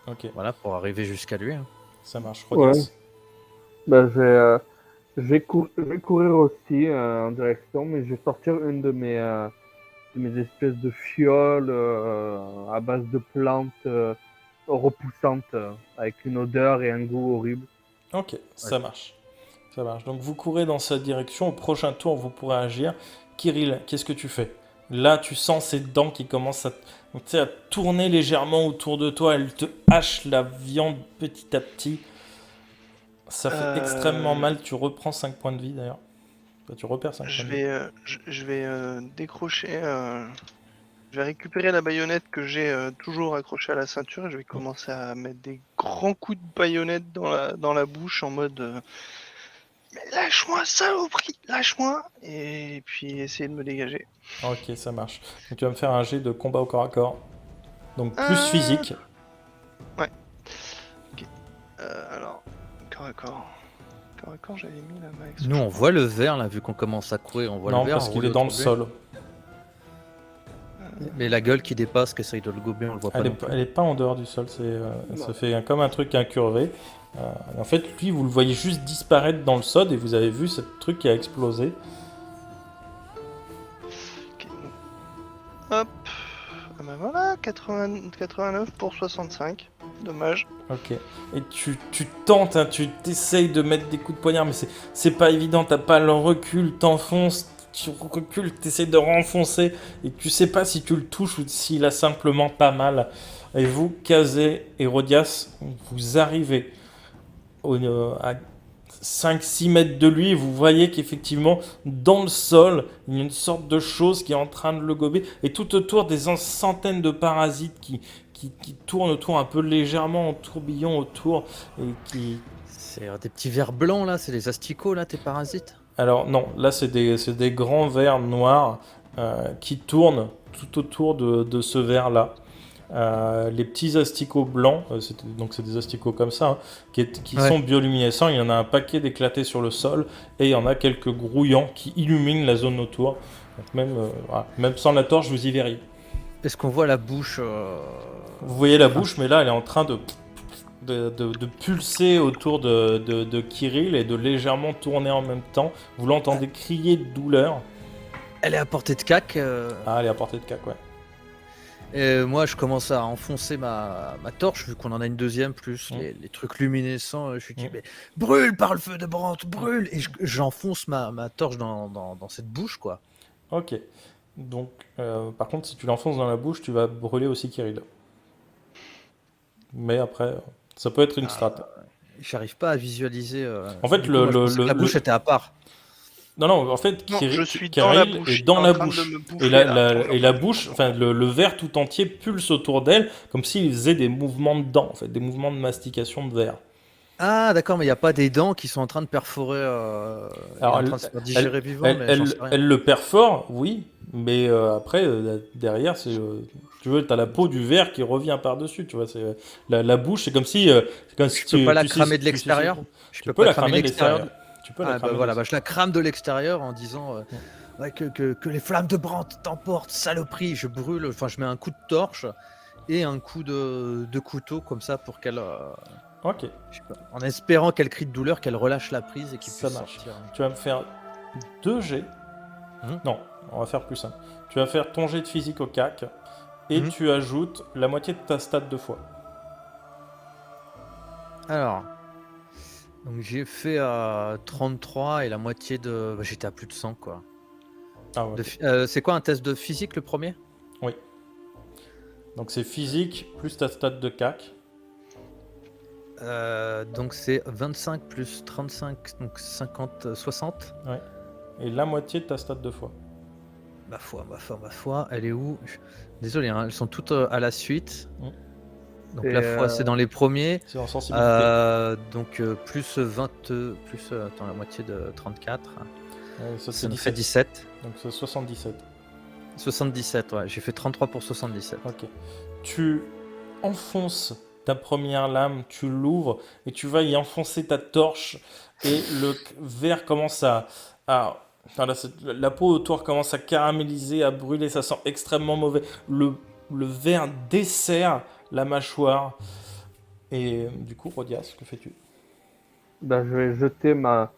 Ok, voilà, pour arriver jusqu'à lui. ça marche. Rodias? Ben, je vais courir aussi en direction, mais je vais sortir une de mes espèces de fioles à base de plantes repoussantes avec une odeur et un goût horrible. Ok, ça marche. Ça marche. Donc vous courez dans cette direction. Au prochain tour, vous pourrez agir. Kirill, qu'est-ce que tu fais? Là, tu sens ces dents qui commencent donc, tu sais, à tourner légèrement autour de toi. Elles te hachent la viande petit à petit. Ça fait extrêmement mal. Tu reprends 5 points de vie d'ailleurs. Enfin, tu repères 5 points Je de vie. vais je vais décrocher je vais récupérer la baïonnette que j'ai toujours accrochée à la ceinture et je vais commencer à mettre des grands coups de baïonnette dans la bouche en mode mais lâche-moi saloperie, lâche-moi et puis essayer de me dégager. Ok, ça marche. Donc tu vas me faire un jet de combat au corps à corps. Donc plus Ah. physique. Alors corps à corps. Corps à corps, j'avais mis la max. Nous, on voit le verre, là, vu qu'on commence à courir, on voit Non, le verre parce qu'il rouler est dans le autour de lui. sol. Mais la gueule qui dépasse, qui essaye de le gober, on le voit pas. Elle est pas en dehors du sol. Ça fait comme un truc incurvé. En fait, lui, vous le voyez juste disparaître dans le sol et vous avez vu ce truc qui a explosé. Ok. Hop. Ah bah voilà, 89 pour 65. Dommage. Ok. Et tu tentes, hein, tu t'essayes de mettre des coups de poignard, mais c'est pas évident. T'as pas le recul, t'enfonces, tu recules, t'essayes de renfoncer et tu sais pas si tu le touches ou s'il a simplement pas mal. Et vous, Kazé et Rodias, vous arrivez à 5-6 mètres de lui et vous voyez qu'effectivement, dans le sol, il y a une sorte de chose qui est en train de le gober et tout autour des centaines de parasites qui tournent autour un peu légèrement en tourbillon autour et qui... C'est des petits vers blancs, là, c'est les asticots, là, tes parasites. Alors non, là c'est des grands vers noirs qui tournent tout autour de ce ver-là. Les petits asticots blancs, donc c'est des asticots comme ça, hein, qui Ouais. sont bioluminescents. Il y en a un paquet d'éclatés sur le sol et il y en a quelques grouillants qui illuminent la zone autour. Donc même sans la torche, vous y verriez. Est-ce qu'on voit la bouche Vous voyez la bouche, mais là, elle est en train de pulser autour de Kirill et de légèrement tourner en même temps. Vous l'entendez crier de douleur. Elle est à portée de cac. Ah, elle est à portée de cac, ouais. Et moi, je commence à enfoncer ma torche, vu qu'on en a une deuxième, plus les trucs luminescents. Je lui dis, mais brûle par le feu de Brandt, brûle! Et j'enfonce ma torche dans cette bouche, quoi. Ok. Donc, par contre, si tu l'enfonces dans la bouche, tu vas brûler aussi Kirill. Mais après, ça peut être une strat. J'arrive pas à visualiser. En fait, du coup, moi, je pensais que la bouche était à part. Non, en fait, Non, je suis dans Kirill la bouche. est il dans est la en train de bouche. me Et bouffer, la, là. la bouche, enfin, le verre tout entier pulse autour d'elle, comme s'il faisait des mouvements de dents, en fait, des mouvements de mastication de verre. Ah, d'accord, mais il n'y a pas des dents qui sont en train de perforer. Il est Alors, en train de se faire digérer vivant, mais j'en sais rien. elle le perfore, oui, mais après, derrière, tu veux, t'as la peau du verre qui revient par-dessus, tu vois, la bouche, c'est comme si... Je peux pas la cramer de l'extérieur. Je Tu peux peux pas la cramer cramer de l'extérieur. l'extérieur. Tu peux la Ah, bah cramer voilà, de bah, je la crame de l'extérieur en disant ouais, que les flammes de Brandt t'emportent, saloperie. Je brûle, enfin, je mets un coup de torche et un coup de couteau comme ça pour qu'elle. Ok, Je sais pas, en espérant qu'elle crie de douleur, qu'elle relâche la prise et qu'il ça puisse marche. sortir. Tu vas me faire 2 jets. Mhm. Non, on va faire plus simple. Tu vas faire ton jet de physique au CAC et Mhm. tu ajoutes la moitié de ta stat de fois. Alors, donc j'ai fait 33 et la moitié de. Bah, j'étais à plus de 100, quoi. Ah ouais. C'est quoi un test de physique le premier? Donc c'est physique plus ta stat de CAC. Donc c'est 25 plus 35, donc 50, 60. Et la moitié de ta stat de fois. Ma foi, elle est où? Désolé, hein, elles sont toutes à la suite. Donc Et, la foi, c'est dans les premiers. C'est en sensibilité. Donc plus 20, plus attends, la moitié de 34. Ça Ça fait nous fait 17. 17. Donc c'est 77. 77, ouais. J'ai fait 33 pour 77. Ok. Tu enfonces ta première lame, tu l'ouvres et tu vas y enfoncer ta torche et le verre commence enfin, la peau autour commence à caraméliser, à brûler, ça sent extrêmement mauvais. Le verre dessert la mâchoire. Et du coup, Rodias, que fais-tu? Ben, je vais jeter ma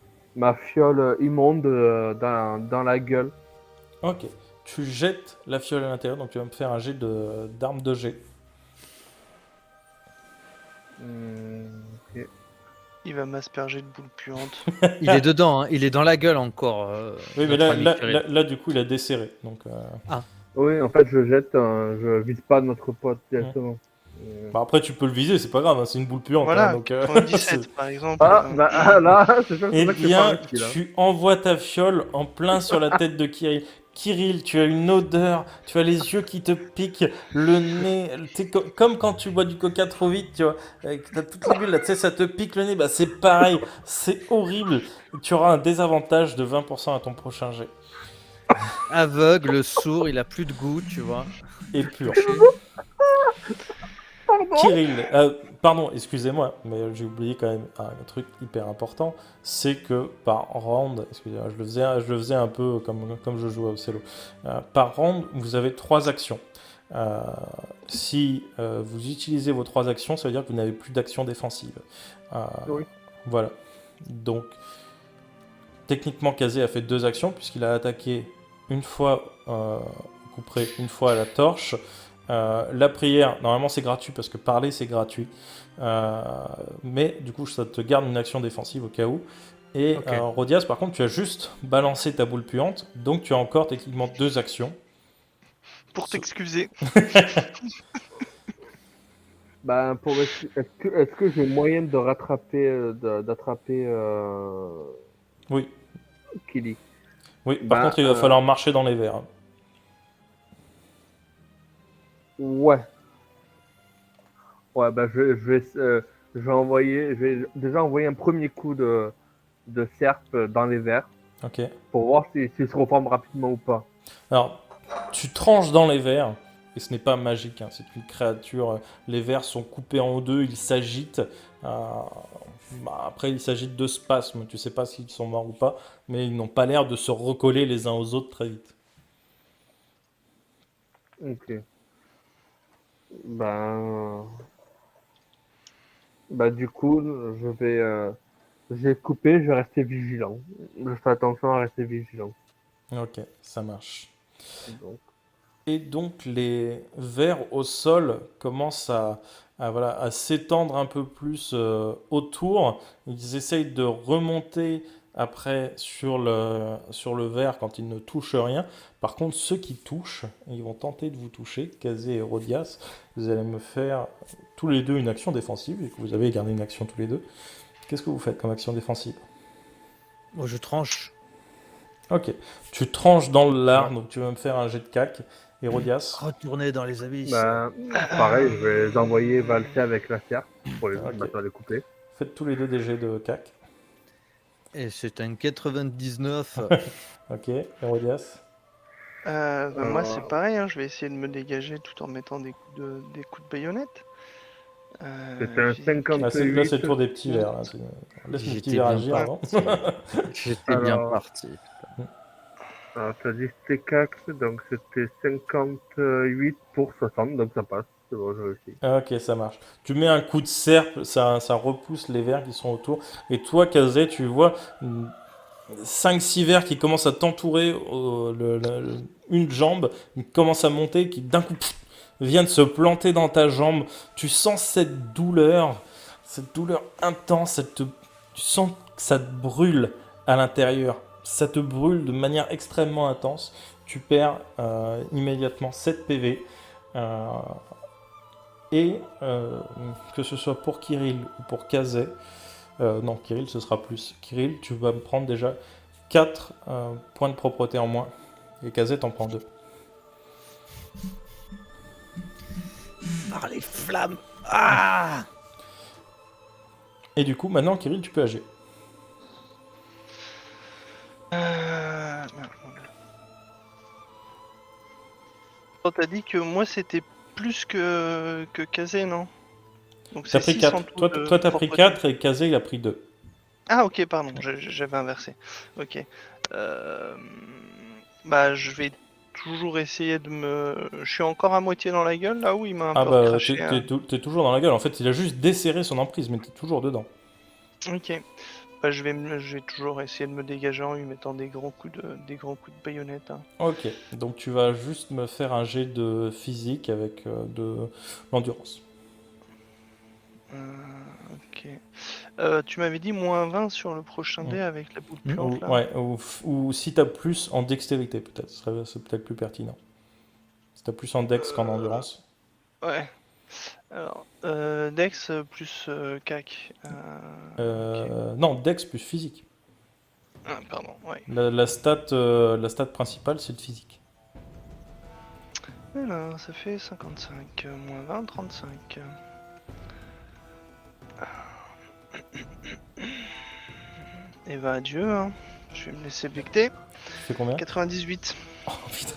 fiole immonde dans la gueule. Ok. Tu jettes la fiole à l'intérieur, donc tu vas me faire un jet d'arme de jet. Ok. Il va m'asperger de boules puantes. Il est dedans, hein, il est dans la gueule encore. Oui, mais notre ami Kirill. là, du coup, il a desserré. Donc, Oui, en fait, je jette, je vise pas notre pote directement. bah après, tu peux le viser, c'est pas grave, hein, c'est une boule puante. Voilà, Hein, donc, 97 par exemple. Là, c'est sûr que Eh c'est ça que c'est bien, pas risqué, là. tu envoies ta fiole en plein sur la tête de Kirill. Kirill, tu as une odeur, tu as les yeux qui te piquent, le nez, t'es comme quand tu bois du coca trop vite, tu vois, t'as toutes les bulles là, tu sais, ça te pique le nez, bah c'est pareil, c'est horrible. Tu auras un désavantage de 20% à ton prochain jet. Aveugle, sourd, il a plus de goût, tu vois. Et pur. Kirill, pardon, excusez-moi, mais j'ai oublié quand même un truc hyper important, c'est que par round, excusez-moi, je le faisais un peu comme je jouais au cello. Par round, vous avez 3 actions. Si vous utilisez vos 3 actions, ça veut dire que vous n'avez plus d'action défensive. Oui. Voilà. Donc, techniquement, Kazé a fait 2 actions, puisqu'il a attaqué une fois au couperet, une fois à la torche. La prière, normalement c'est gratuit parce que parler c'est gratuit. Mais du coup ça te garde une action défensive au cas où. Et Ok. Rodias, par contre, tu as juste balancé ta boule puante, donc tu as encore techniquement 2 actions. Pour t'excuser. Ben, est-ce que j'ai moyen de rattraper, d'attraper Oui, Killy? oui. Par Bah, contre, il va falloir marcher dans les verres. Hein. Ouais. Ouais, bah je vais déjà envoyer un premier coup de serpe dans les verres Ok. pour voir s'il se reforme rapidement ou pas. Alors, Tu tranches dans les vers, et ce n'est pas magique, hein, c'est une créature. Les vers sont coupés en deux, ils s'agitent. Après, il s'agit de spasmes, tu sais pas s'ils sont morts ou pas, mais ils n'ont pas l'air de se recoller les uns aux autres très vite. Ok. Ben, du coup, j'ai coupé, je vais rester vigilant. Je fais attention à rester vigilant. Ok, ça marche. Donc, Et donc les vers au sol commencent voilà, à s'étendre un peu plus autour. Ils essayent de remonter après sur le vers quand ils ne touchent rien. Par contre, ceux qui touchent, ils vont tenter de vous toucher, Kazé et Rodias. Vous allez me faire tous les deux une action défensive, et que vous avez gardé une action tous les deux. Qu'est-ce que vous faites comme action défensive? Moi, je tranche. Ok, tu tranches dans l'art, donc tu vas me faire un jet de cac. Et Rodias? Retourner dans les abysses. pareil, je vais les envoyer valser avec la sierre pour Ok. maintenant les couper. Faites tous les deux des jets de cac. Et c'est un 99. Ok, Hérodias. Moi, c'est pareil, hein, je vais essayer de me dégager tout en mettant des coups de baïonnette. C'était un Physique. 58. Là, c'est le tour des petits verts. Là. Laisse mes petits verts agir avant. J'étais bien Alors, parti. Alors, tu as dit c'était 4, donc c'était 58 pour 60, donc ça passe. C'est bon, j'ai réussi. Ok, ça marche. Tu mets un coup de serpe, ça repousse les vers qui sont autour. Et toi, Kazé, tu vois 5-6 vers qui commencent à t'entourer une jambe, qui commence à monter, qui d'un coup vient de se planter dans ta jambe. Tu sens cette douleur intense, tu sens que ça te brûle à l'intérieur. Ça te brûle de manière extrêmement intense. Tu perds immédiatement 7 PV. Et que ce soit pour Kirill ou pour Kazé, non, Kirill ce sera plus. Kirill, tu vas me prendre déjà 4 points de propreté en moins. Et Kazé t'en prends 2. Par les flammes. Ah! Et du coup, maintenant, Kirill, tu peux agir. Merde. Oh, t'as dit que moi c'était plus que Kazé, non? Donc T'as c'est pris 6 4. en tout Toi, de t'as pris propreté. 4 et Kazé, il a pris 2. Ah ok, pardon, j'avais inversé. Ok. Je vais toujours essayer de me... Je suis encore à moitié dans la gueule là où il m'a un Ah peu bah, recraché. t'es toujours dans la gueule. En fait, il a juste desserré son emprise, mais t'es toujours dedans. Ok. Je vais toujours essayer de me dégager en lui mettant des grands coups de baïonnette. Hein. Ok, donc tu vas juste me faire un jet de physique avec de l'endurance. Ok. Tu m'avais dit moins 20 sur le prochain dé avec la boule puante là. Ouais, ou si t'as plus en dextérité, peut-être. C'est peut-être plus pertinent. Si t'as plus en dex qu'en endurance. Ouais. Alors, Dex plus CAC. Ok. Non, dex plus physique. Ah, pardon, ouais. La stat principale, c'est le physique. Alors, ça fait 55, moins 20, 35. Et bah adieu, hein. Je vais me laisser becter. Tu fais combien? 98. Oh putain.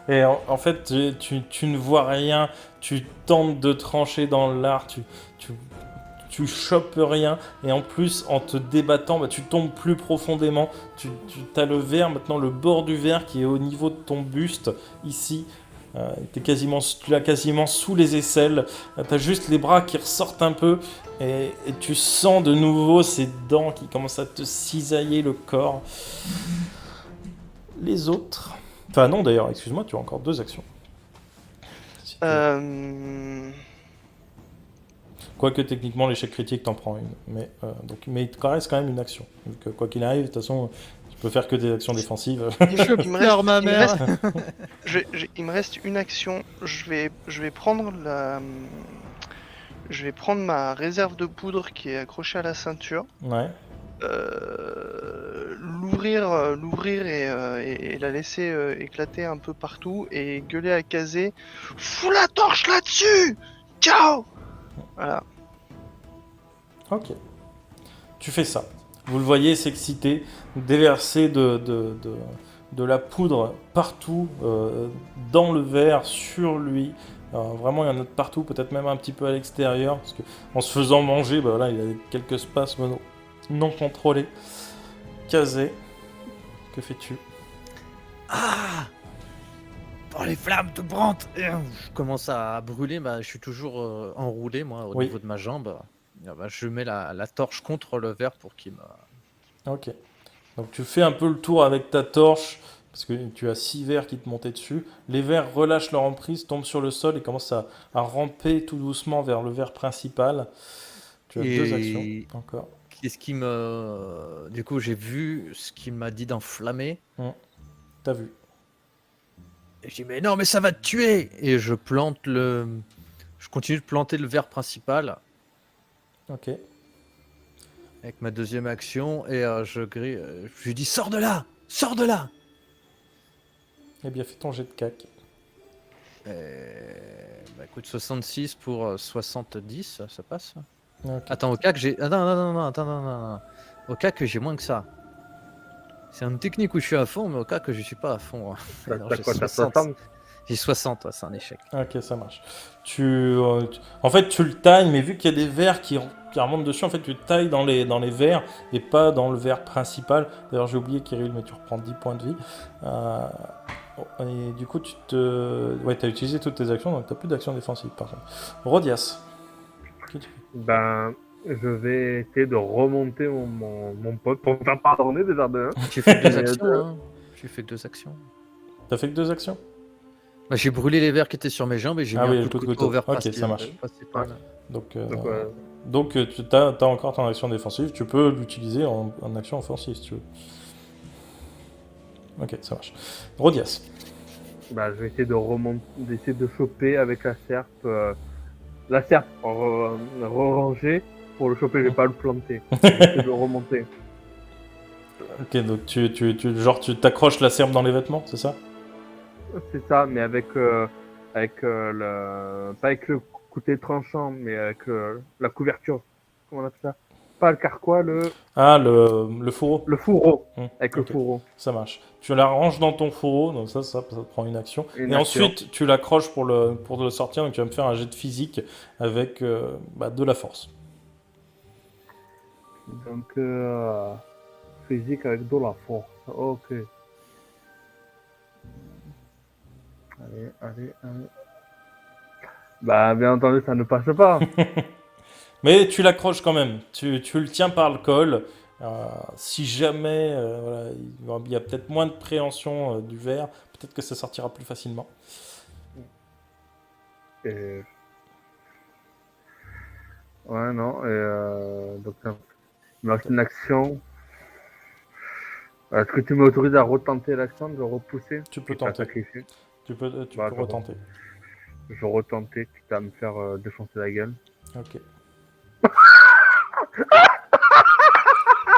Et en fait, tu ne vois rien, tu tentes de trancher dans l'art, tu chopes rien, et en plus, en te débattant, tu tombes plus profondément. Tu as le verre, maintenant le bord du verre qui est au niveau de ton buste, ici. Tu l'as quasiment sous les aisselles, tu as juste les bras qui ressortent un peu, et tu sens de nouveau ces dents qui commencent à te cisailler le corps. Les autres... Enfin non d'ailleurs, excuse-moi, tu as encore 2 actions. Si tu veux. Quoique techniquement l'échec critique t'en prends une. Mais il te reste quand même une action. Donc quoi qu'il arrive, de toute façon, tu peux faire que des actions défensives. Je pleure ma mère. Il me reste une action. Je vais prendre ma réserve de poudre qui est accrochée à la ceinture. Ouais. L'ouvrir et la laisser éclater un peu partout et gueuler à Kazé. Fous la torche là-dessus! Ciao! Voilà. Ok. Tu fais ça. Vous le voyez s'exciter, déverser de de la poudre partout, dans le verre, sur lui. Vraiment, il y en a de partout, peut-être même un petit peu à l'extérieur, parce que en se faisant manger, bah, voilà, il y a quelques spasmes non contrôlés. Kazé, que fais-tu? Ah! Oh, les flammes de Brandt! Je commence à brûler, je suis toujours enroulé, moi, au Oui. niveau de ma jambe. Je mets la torche contre le verre pour qu'il me. Ok. Donc tu fais un peu le tour avec ta torche, parce que tu as 6 vers qui te montaient dessus. Les vers relâchent leur emprise, tombent sur le sol et commencent à ramper tout doucement vers le vers principal. Tu as 2 actions Et encore. qu'est-ce qui me. Du coup, j'ai vu ce qu'il m'a dit d'enflammer. T'as vu. Et j'ai dit, mais non, mais ça va te tuer! Et je plante le. Je continue de planter le verre principal Ok. avec ma deuxième action et je lui dis, sors de là! Sors de là! Eh bien, fais ton jet de cac. Écoute, 66 pour 70, ça passe. Ok. Attends, au cas que j'ai. Attends, non, attends, non. Au cas que j'ai moins que ça. C'est une technique où je suis à fond, mais au cas que je suis pas à fond. Non, T'as j'ai quoi, t'as 60. 60? J'ai 60, ouais, c'est un échec. Ok, ça marche. En fait, tu le tailles, mais vu qu'il y a des vers qui remontent dessus, en fait, tu tailles dans les vers et pas dans le vers principal. D'ailleurs, j'ai oublié, Kirill, mais tu reprends 10 points de vie. Et du coup, ouais, t'as utilisé toutes tes actions, donc t'as plus d'action défensive, par contre. Rodias. Qu'est-ce que tu fais? Ben, je vais essayer de remonter mon pote pour me faire pardonner déjà de 1. J'ai fait que 2 Et actions, de- hein. J'ai fait que 2 actions. T'as fait que 2 actions? J'ai brûlé les verres qui étaient sur mes jambes et j'ai Ah mis oui, un le coup de coup de couteau au couteau. verre Ok, ça marche. principal. Donc, Donc, tu as encore ton action défensive. Tu peux l'utiliser en action offensive si tu veux. Ok, ça marche. Rodias. bah, je vais essayer de remonter, d'essayer de choper avec la serpe re-rangée. Pour le choper, je vais pas le planter. Je vais essayer de le remonter. Ok, donc tu t'accroches la serpe dans les vêtements, c'est ça? C'est ça, mais avec pas avec le côté tranchant, mais avec la couverture. Comment on appelle ça? Pas le carquois, Ah, le fourreau. le fourreau. Avec le Ok, fourreau. ça marche. Tu la ranges dans ton fourreau, donc ça te prend une action. Une Et action. ensuite, tu l'accroches pour le sortir, donc tu vas me faire un jet de physique avec de la force. Donc, physique avec de la force. Ok. Allez. Bah, bien entendu, ça ne passe pas. Mais tu l'accroches quand même. Tu le tiens par le col. Si jamais voilà, il y a peut-être moins de préhension du verre, peut-être que ça sortira plus facilement. Et... Ouais, non. Donc, il me reste une action. Est-ce que tu m'autorises à retenter l'action, de le repousser? Tu peux Quitte à tenter. sacrifier. Tu peux Bah, retenter. Je retenter, quitte à me faire défoncer la gueule. Ok.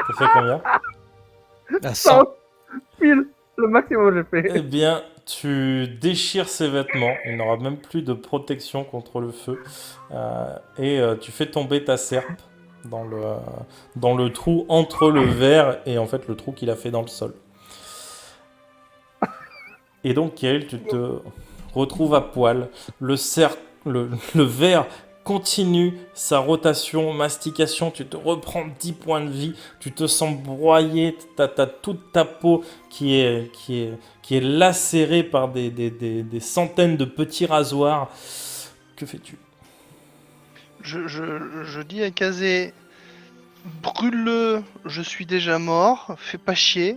Ça fait combien? À 100. Pile le maximum j'ai fait. Eh bien, tu déchires ses vêtements. Il n'aura même plus de protection contre le feu. Et tu fais tomber ta serpe dans le trou entre le verre et en fait le trou qu'il a fait dans le sol. Et donc, Kirill, tu te retrouves à poil. Le verre continue sa rotation, mastication. Tu te reprends 10 points de vie. Tu te sens broyé. T'as toute ta peau qui est lacérée par des centaines de petits rasoirs. Que fais-tu? Je dis à Kazé, brûle-le, je suis déjà mort, fais pas chier.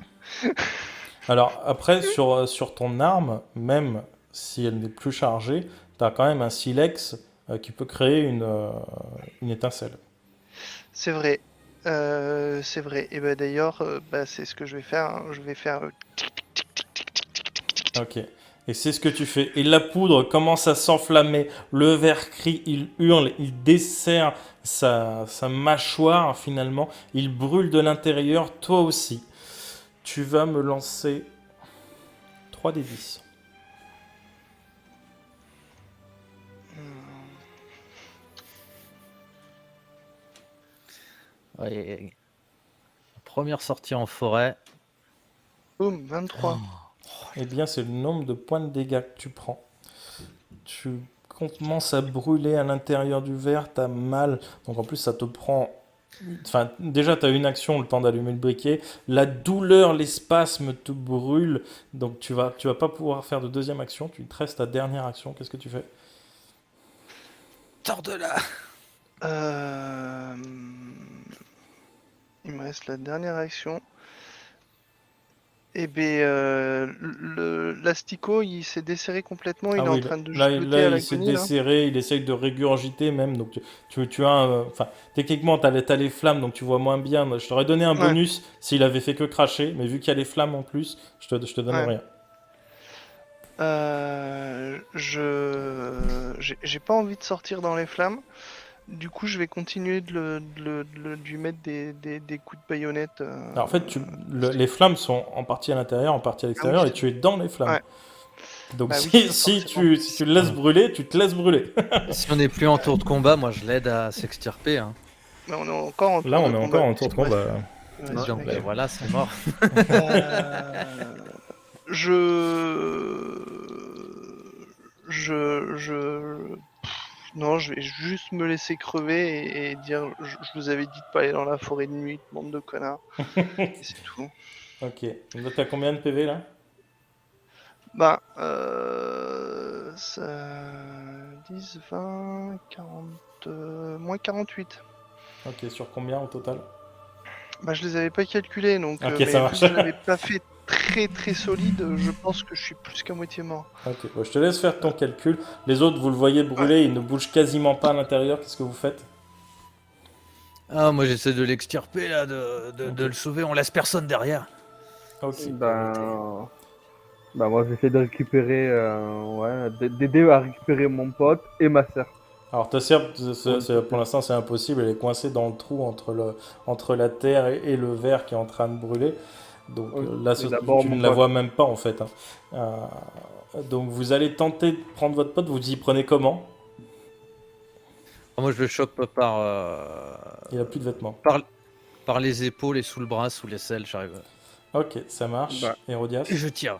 Alors, après, sur ton arme, même si elle n'est plus chargée, tu as quand même un silex qui peut créer une étincelle. C'est vrai. C'est vrai. Et bah d'ailleurs, c'est ce que je vais faire, hein. Je vais faire Ok. Et c'est ce que tu fais. Et la poudre commence à s'enflammer. Le ver crie, il hurle, il desserre sa mâchoire finalement. Il brûle de l'intérieur, toi aussi. Tu vas me lancer 3 des 10. Ouais. Première sortie en forêt. boum, 23. Eh bien, c'est le nombre de points de dégâts que tu prends. Tu commences à brûler à l'intérieur du verre, t'as mal. Donc en plus, ça te prend. Enfin, déjà, t'as une action, le temps d'allumer le briquet. La douleur, les spasmes te brûlent. Donc tu vas pas pouvoir faire de deuxième action. Tu te restes ta dernière action. Qu'est-ce que tu fais? Sors de là. Euh, Il me reste la dernière action. Eh bien, l'asticot, il s'est desserré complètement. Il Ah est en oui, train de là, jeter à il s'est l'agonie, là. desserré, il essaye de régurgiter même. Donc tu as enfin, techniquement, t'as les flammes, donc tu vois moins bien. Je t'aurais donné un Ouais, bonus s'il avait fait que cracher, mais vu qu'il y a les flammes en plus, je te donne ouais. rien. J'ai pas envie de sortir dans les flammes. Du coup, je vais continuer de lui mettre des coups de baïonnette. Alors, en fait, les flammes sont en partie à l'intérieur, en partie à Ah oui, l'extérieur, et tu es dans les flammes. ouais. Donc Bah oui, si forcément. tu le laisses brûler, tu te laisses brûler. Si on n'est plus en tour de combat, moi je l'aide à s'extirper. Hein. Mais on est encore en Là, tour on de est combat. encore en tour de Il me reste- combat. il me reste Donc une ben action. voilà, c'est mort. Euh, je... Non, je vais juste me laisser crever et dire je vous avais dit de pas aller dans la forêt de nuit, bande de connards. Et c'est tout. Ok. Donc, t'as combien de PV là? Bah, 10, 20, 40, moins 48. Ok, sur combien au total? Bah, je les avais pas calculés, donc, Ok, mais ça vu marche. que je l'avais pas fait très solide, je pense que je suis plus qu'à moitié mort. Ok, bon, je te laisse faire ton calcul. Les autres, vous le voyez Ouais. brûler, il ne bouge quasiment pas à l'intérieur. Qu'est-ce que vous faites? Ah, moi j'essaie de l'extirper là, Ok. de le sauver. On laisse personne derrière. Ok. Ben moi j'essaie de récupérer, d'aider à récupérer mon pote et ma sœur. Alors ta sœur, pour l'instant, c'est impossible. Elle est coincée dans le trou entre la terre et le verre qui est en train de brûler. Donc Oui, là, mais d'abord tu mon ne la pote. vois même pas en fait, hein. Donc vous allez tenter de prendre votre pote. Vous y prenez comment? Moi je le chope Il a plus de vêtements. par les épaules et sous le bras, sous l'aisselle, j'arrive. Ok, ça marche. Bah, Hérodias? Et je tire.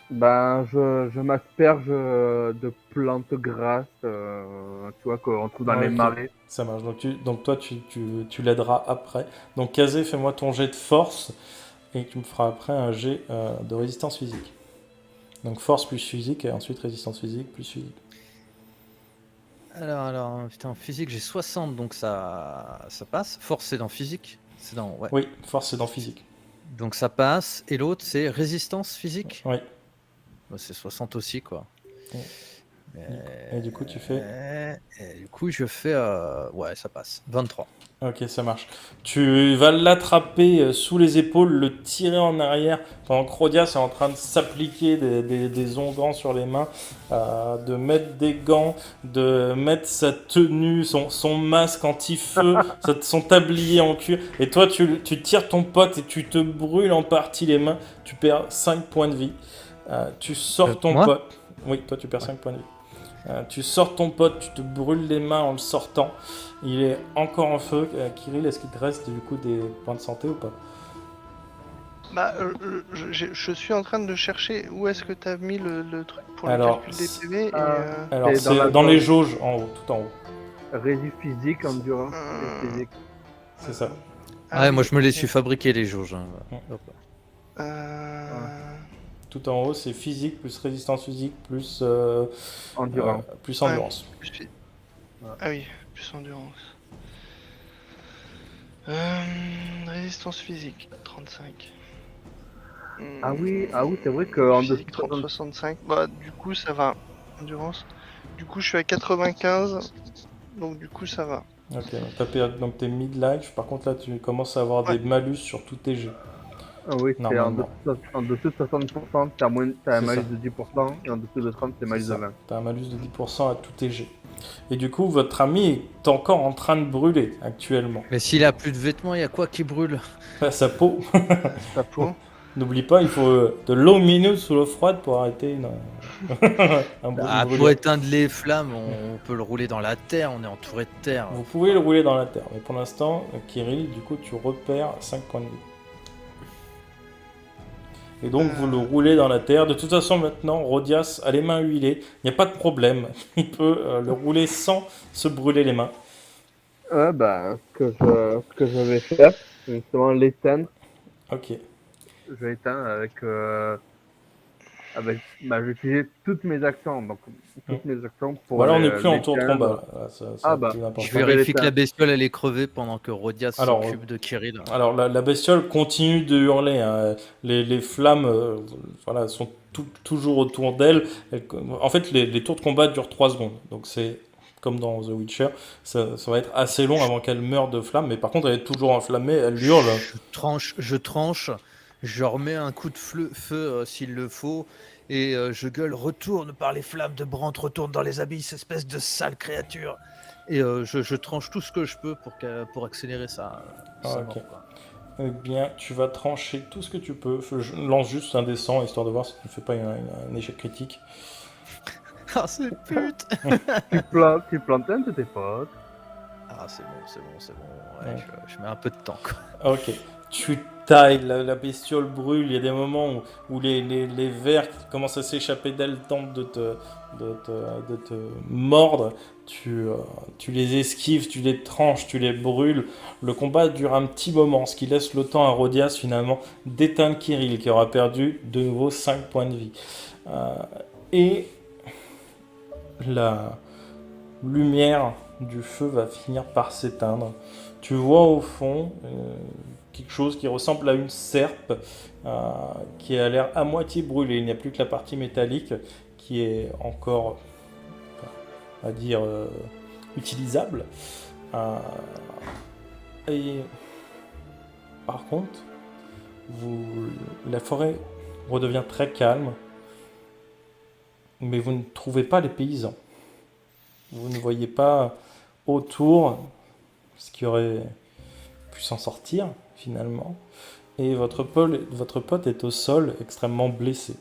Ben je m'asperge de plantes grasses, tu vois, qu'on trouve dans les Ok, marais. ça marche. Donc toi, tu l'aideras après. Donc Kazé, fais-moi ton jet de force et tu me feras après un jet de résistance physique. Donc force plus physique et ensuite résistance physique plus physique. Alors, putain, physique, j'ai 60, donc ça passe. Force, c'est dans physique. C'est dans, ouais. Oui, force c'est dans physique. Donc ça passe. Et l'autre, c'est résistance physique. Oui. Bah, c'est 60 aussi, quoi. Et du coup, tu fais. Et du coup, je fais. Ouais, ça passe. 23. Ok, ça marche. Tu vas l'attraper sous les épaules, le tirer en arrière pendant que Rodias est en train de s'appliquer des onguents sur les mains, de mettre des gants, de mettre sa tenue, son masque anti-feu, son tablier en cuir. Et toi, tu tires ton pote et tu te brûles en partie les mains. Tu perds 5 points de vie. Tu sors ton Moi pote. Oui, toi, tu perds 5 points de vie. Tu sors ton pote, tu te brûles les mains en le sortant. Il est encore en feu. Kirill, est-ce qu'il te reste du coup des points de santé ou pas? Bah, je suis en train de chercher où est-ce que t'as mis le truc pour Alors, le calcul des PV et Alors, Et c'est la dans les zone jauges en haut, tout en haut. Rési physique, endurance et Euh, physique. C'est ça. Ouais, moi oui, je me les ok. suis fabriqués les jauges. Hein. Hop. Tout en haut, c'est physique plus résistance physique plus Endurance. plus Ouais. endurance. Ouais. Ah oui, plus endurance. Résistance physique, 35. Ah oui, c'est vrai qu'en dessous Physique de 30, 65. Bah, du coup, ça va. Endurance. Du coup, je suis à 95. Donc, du coup, ça va. Ok, donc t'es mid-life. Par contre, là, tu commences à avoir Ouais. des malus sur tous tes jets. Ah oui, c'est Normalement. en dessous de 60%, t'as un C'est malus ça. de 10%, et en dessous de 30, c'est malus C'est de ça. 20. T'as un malus de 10% à tous tes jets. Et du coup, votre ami est encore en train de brûler actuellement. Mais s'il a plus de vêtements, il y a quoi qui brûle? Sa peau. Ta peau. N'oublie pas, il faut de longues minutes sous l'eau froide pour arrêter une Pour brûlure. éteindre les flammes, on peut le rouler dans la terre, on est entouré de terre. Vous pouvez le rouler dans la terre, mais pour l'instant, Kirill, du coup, tu repères 5 points de vie. Et donc vous le roulez dans la terre. De toute façon, maintenant, Rodias a les mains huilées. Il n'y a pas de problème. Il peut le rouler sans se brûler les mains. Ce que je vais faire, c'est justement l'éteindre. Ok. Je vais l'éteindre je vais utiliser toutes mes actions. Donc, toutes mes actions pour Voilà, on n'est plus en tour de l'éteindre. combat. Là. Ça Ah a bah, plus d'importance. Je vérifie que la bestiole elle est crevée pendant que Rodias Alors, s'occupe de Kirill. Alors la bestiole continue de hurler, hein. Les flammes voilà, sont toujours autour d'elle. En fait, les tours de combat durent 3 secondes. Donc c'est comme dans The Witcher. Ça va être assez long avant qu'elle meure de flammes. Mais par contre, elle est toujours enflammée, elle hurle. Je tranche, je remets un coup de feu s'il le faut, et je gueule: retourne par les flammes de Brandt, retourne dans les abysses, espèce de sale créature. Et je tranche tout ce que je peux pour accélérer sa Ok. mort, quoi. Eh bien, tu vas trancher tout ce que tu peux. Je lance juste un dessin, histoire de voir si tu ne fais pas un échec critique. Ah, c'est pute. Tu plantes un de tes potes. Ah, c'est bon. Ouais, Ouais. je mets un peu de temps, quoi. Ok. Tu tailles, la bestiole brûle. Il y a des moments où les vers qui commencent à s'échapper d'elle tentent de te mordre. Tu les esquives, tu les tranches, tu les brûles. Le combat dure un petit moment, ce qui laisse le temps à Rodias finalement d'éteindre Kirill, qui aura perdu de nouveau 5 points de vie. Et la lumière du feu va finir par s'éteindre. Tu vois au fond quelque chose qui ressemble à une serpe qui a l'air à moitié brûlée. Il n'y a plus que la partie métallique qui est encore, on va dire, utilisable. Et par contre, la forêt redevient très calme, mais vous ne trouvez pas les paysans. Vous ne voyez pas autour ce qui aurait pu s'en sortir finalement. Et votre pote est au sol, extrêmement blessé.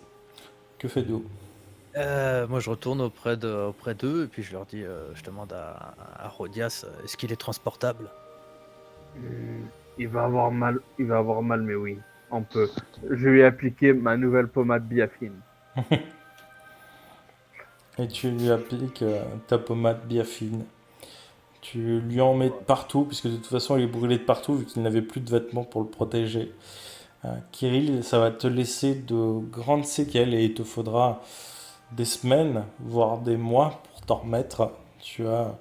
Que faites-vous ? Moi, je retourne auprès d'eux et puis je leur dis, je demande à Rodias, est-ce qu'il est transportable? Il va avoir mal, mais oui, on peut. Je lui ai appliqué ma nouvelle pommade Biafine. Et tu lui appliques ta pommade Biafine. Tu lui en mets partout, puisque de toute façon il est brûlé de partout, vu qu'il n'avait plus de vêtements pour le protéger. Kirill, ça va te laisser de grandes séquelles et il te faudra des semaines, voire des mois pour t'en remettre. Tu as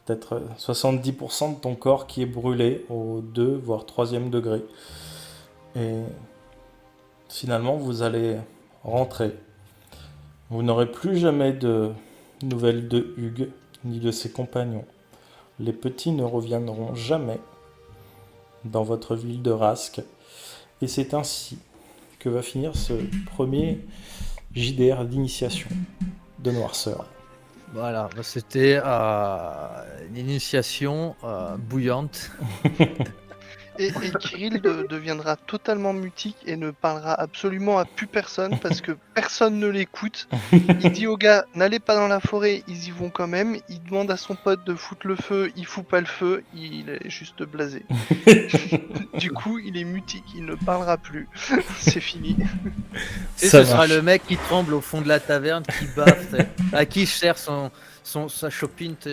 peut-être 70% de ton corps qui est brûlé au 2, voire 3e degré. Et finalement, vous allez rentrer. Vous n'aurez plus jamais de nouvelles de Hugues, ni de ses compagnons. Les petits ne reviendront jamais dans votre ville de Rask. Et c'est ainsi que va finir ce premier JDR d'initiation de Noirceur. Voilà, c'était une initiation bouillante. Et Kirill deviendra totalement mutique et ne parlera absolument à plus personne parce que personne ne l'écoute. Il dit aux gars, n'allez pas dans la forêt, ils y vont quand même. Il demande à son pote de foutre le feu, il fout pas le feu, il est juste blasé. Du coup, il est mutique, il ne parlera plus. C'est fini. Et ce sera le mec qui tremble au fond de la taverne, qui baffe, à qui sert sa chopine qui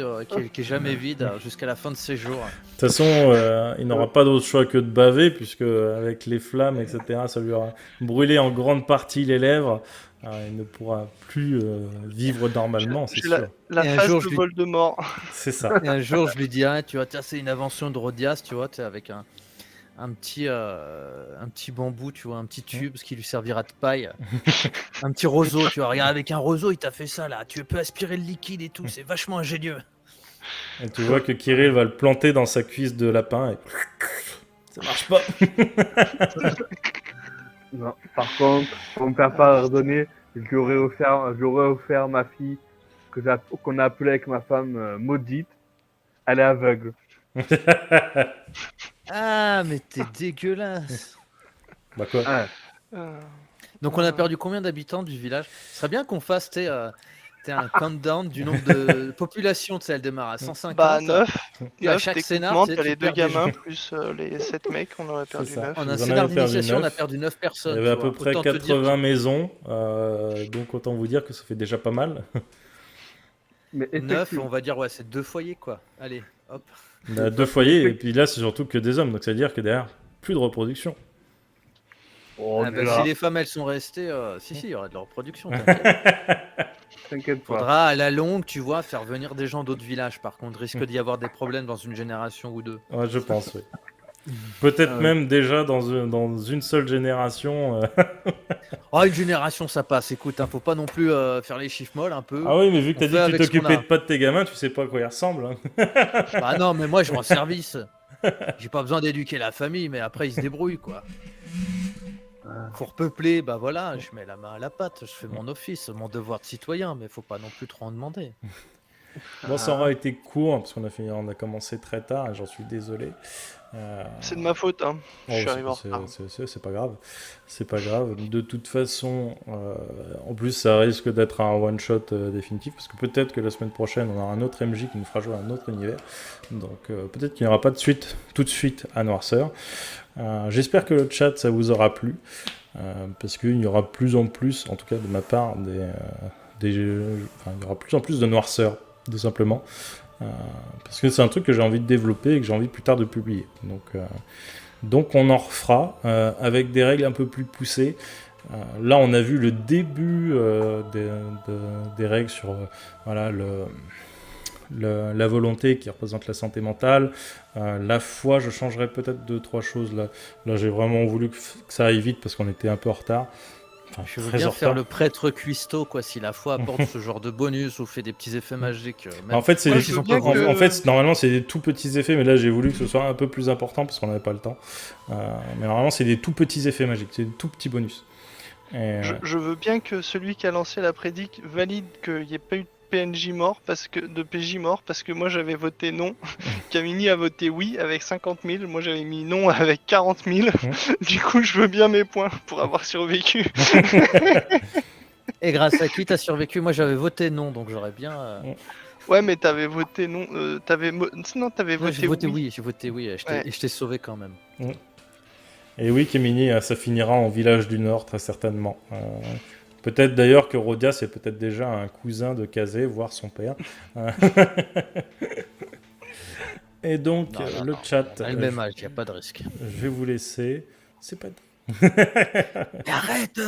est jamais vide jusqu'à la fin de ses jours. De toute façon, il n'aura pas d'autre choix que de baver, puisque avec les flammes, etc., ça lui aura brûlé en grande partie les lèvres. Il ne pourra plus vivre normalement, c'est sûr. La Et un phase jour, de je lui- Voldemort. C'est ça. Et un jour, je lui dirais, tu vois, c'est une invention de Rodias, tu vois, avec un petit bambou, tu vois, un petit tube, ce qui lui servira de paille. Un petit roseau, tu vois, regarde, avec un roseau, il t'a fait ça, là. Tu peux aspirer le liquide et tout, c'est vachement ingénieux. Et tu vois que Kirill va le planter dans sa cuisse de lapin et ça marche pas. Non. Par contre, pour me faire pardonner, j'aurais offert ma fille qu'on a appelée avec ma femme maudite. Elle est aveugle. Ah, mais t'es dégueulasse. Bah quoi ? Ouais. Donc on a perdu combien d'habitants du village? Ce serait bien qu'on fasse, C'était un countdown du nombre de population, tu sais, elle démarre à 150. Bah 9. Et à 9 chaque techniquement, scénar, tu sais, t'as tu les deux perds des gamins gens. plus les 7 mecs, on aurait C'est perdu ça. 9. En un Vous en scénar avez perdu d'initiation, on a 9. perdu 9 Il y personnes. avait à tu peu vois. près Autant te dire 80 maisons, donc autant vous dire que ça fait déjà pas mal. Mais que 9, effectivement, on va dire, ouais, c'est 2 foyers, quoi. Allez, hop. On a 2 foyers, et puis là, c'est surtout que des hommes, donc ça veut dire que derrière, plus de reproduction. on Ah est bah, là, si les femmes, elles sont restées, si, il y aura de la reproduction, t'inquiète. t'inquiète pas. Faudra, à la longue, tu vois, faire venir des gens d'autres villages, par contre. Risque d'y avoir des problèmes dans une génération ou deux. Ouais, je pense, oui. Peut-être même déjà dans une seule génération. Oh, une génération, ça passe. Écoute, hein, faut pas non plus faire les chiffres molles un peu. Ah oui, mais vu que On t'as dit fait que tu avec ce qu'on t'occupais a. pas de tes gamins, tu sais pas à quoi ils ressemblent. Hein. Bah non, mais moi, je rends service. J'ai pas besoin d'éduquer la famille, mais après, ils se débrouillent, quoi. Faut repeupler, bah voilà, je mets la main à la pâte, je fais mon office, mon devoir de citoyen, mais faut pas non plus trop en demander. Bon, ça aura été court, parce on a commencé très tard, et j'en suis désolé. C'est de ma faute, hein. Je suis Oh, arrivé en retard. c'est pas grave. C'est pas grave. De toute façon, en plus, ça risque d'être un one-shot définitif, parce que peut-être que la semaine prochaine, on aura un autre MJ qui nous fera jouer à un autre univers. Donc peut-être qu'il n'y aura pas tout de suite à Noirceur. J'espère que le chat, ça vous aura plu, parce qu'il y aura plus en plus, en tout cas de ma part, il y aura plus en plus de Noirceur, tout simplement. Parce que c'est un truc que j'ai envie de développer et que j'ai envie plus tard de publier. Donc on en refera avec des règles un peu plus poussées. Là, on a vu le début des règles sur voilà, la volonté qui représente la santé mentale. La foi, je changerais peut-être 2-3 choses. Là j'ai vraiment voulu que ça aille vite parce qu'on était un peu en retard. Enfin, Je veux très bien en faire retard. le prêtre cuistot, quoi, si la foi apporte ce genre de bonus ou fait des petits effets magiques. Même En fait, c'est Moi, des- je veux sont bien pas que- en fait, normalement, c'est des tout petits effets, mais là, j'ai voulu que ce soit un peu plus important parce qu'on n'avait pas le temps. Mais normalement, c'est des tout petits effets magiques, c'est des tout petits bonus. Et, Je veux bien que celui qui a lancé la prédic valide qu'il n'y ait pas eu de PNJ mort, de PJ mort, parce que moi j'avais voté non. Camini a voté oui avec 50 000, moi j'avais mis non avec 40 000. Du coup, je veux bien mes points pour avoir survécu. Et grâce à qui t'as survécu? Moi j'avais voté non, donc j'aurais bien. Ouais, mais t'avais voté non. T'avais Ouais, voté j'ai voté oui. oui, j'ai voté oui, et je t'ai sauvé quand même. et oui, Kemini, ça finira en village du Nord, très certainement. Peut-être d'ailleurs que Rodia, c'est peut-être déjà un cousin de Kazé, voire son père. Et donc, Non, le non, chat, on a le même âge, y a pas de risque. je vais vous laisser. C'est pas Mais arrête!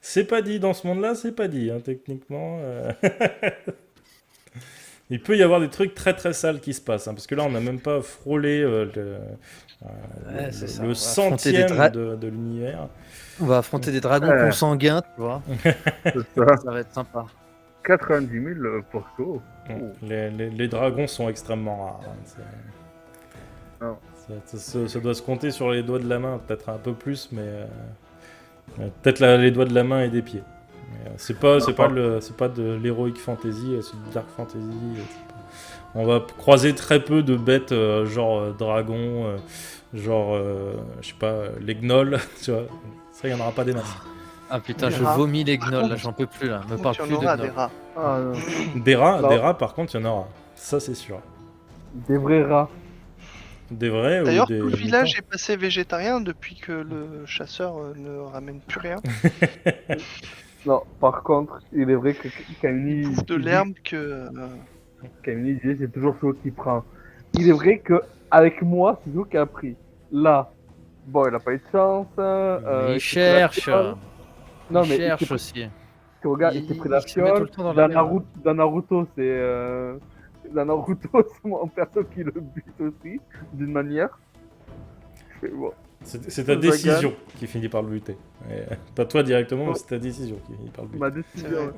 C'est pas dit dans ce monde-là, c'est pas dit, hein, techniquement. Il peut y avoir des trucs très très sales qui se passent, hein, parce que là on n'a même pas frôlé Ouais, c'est ça, le on va affronter des centième de l'univers. On va affronter des dragons consanguins, tu vois. C'est ça. Ça va être sympa. 90 000 pour tout. Les dragons sont extrêmement rares. Hein, Non. ça doit se compter sur les doigts de la main, peut-être un peu plus, mais peut-être les doigts de la main et des pieds. C'est pas de l'heroic fantasy, c'est du dark fantasy. On va croiser très peu de bêtes genre dragons, genre je sais pas, les gnolls, tu vois. Ça, il y en aura pas des masses. Ah putain, Des je rats. vomis les Par gnolls, là, contre, j'en peux plus là. Me parle Tu en plus de auras des gnolls. rats. Ah, non. Des Non. rats, par contre, il y en aura. Ça, c'est sûr. Des vrais rats. Des vrais ou D'ailleurs, des tout le village mutants. est passé végétarien depuis que le chasseur ne ramène plus rien. Non, par contre, il est vrai que Camille. Bouffe de l'herbe que. Camille disait c'est toujours Flo qui prend. Il est vrai que avec moi, c'est Flo qui a pris. Là, bon, il a pas eu de chance. Mais il s'est cherche. pris la fiole. Non, Il mais cherche il s'est pris- aussi. tu regardes, il Il- s'est pris il la se met tout fiole. le temps dans la merde. Dans Naruto, c'est. Dans Naruto, c'est mon perso qui le bute aussi, d'une manière. Je fais, bon. C'est ta décision qui finit par le buter. Pas toi directement, mais c'est ta décision qui finit par le buter. Ma décision.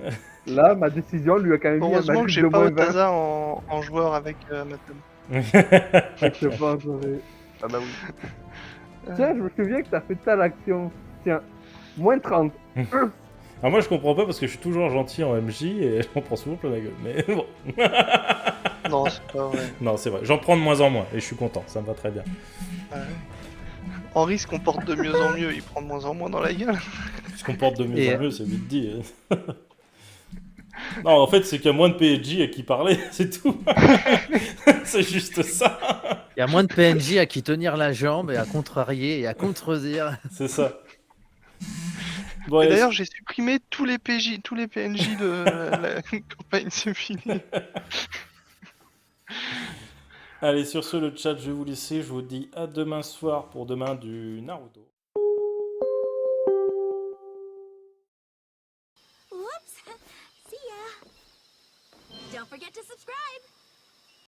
Là, ma décision lui a quand même mis un Heureusement que magique j'ai de pas moins 20. Otaza en joueur avec Matom. Je pense, j'aurais- Ah bah oui. Tiens, je me souviens que t'as fait telle action. Tiens, moins 30. Alors moi je comprends pas parce que je suis toujours gentil en MJ et j'en prends souvent plein la gueule. Mais bon, Non, c'est pas vrai. non c'est vrai, j'en prends de moins en moins et je suis content, ça me va très bien. Ouais. Henri se comporte de mieux en mieux, il prend de moins en moins dans la gueule. Ce qu'on porte de mieux Et, en mieux, c'est vite dit. Non, en fait, c'est qu'il y a moins de PNJ à qui parler, c'est tout. C'est juste ça. Il y a moins de PNJ à qui tenir la jambe et à contrarier et à contredire. C'est ça. Bon, Et allez, d'ailleurs, j'ai supprimé tous les PJ, tous les PNJ de la campagne, c'est fini. allez, sur ce, le chat, je vais vous laisser. Je vous dis à demain soir pour demain du Naruto.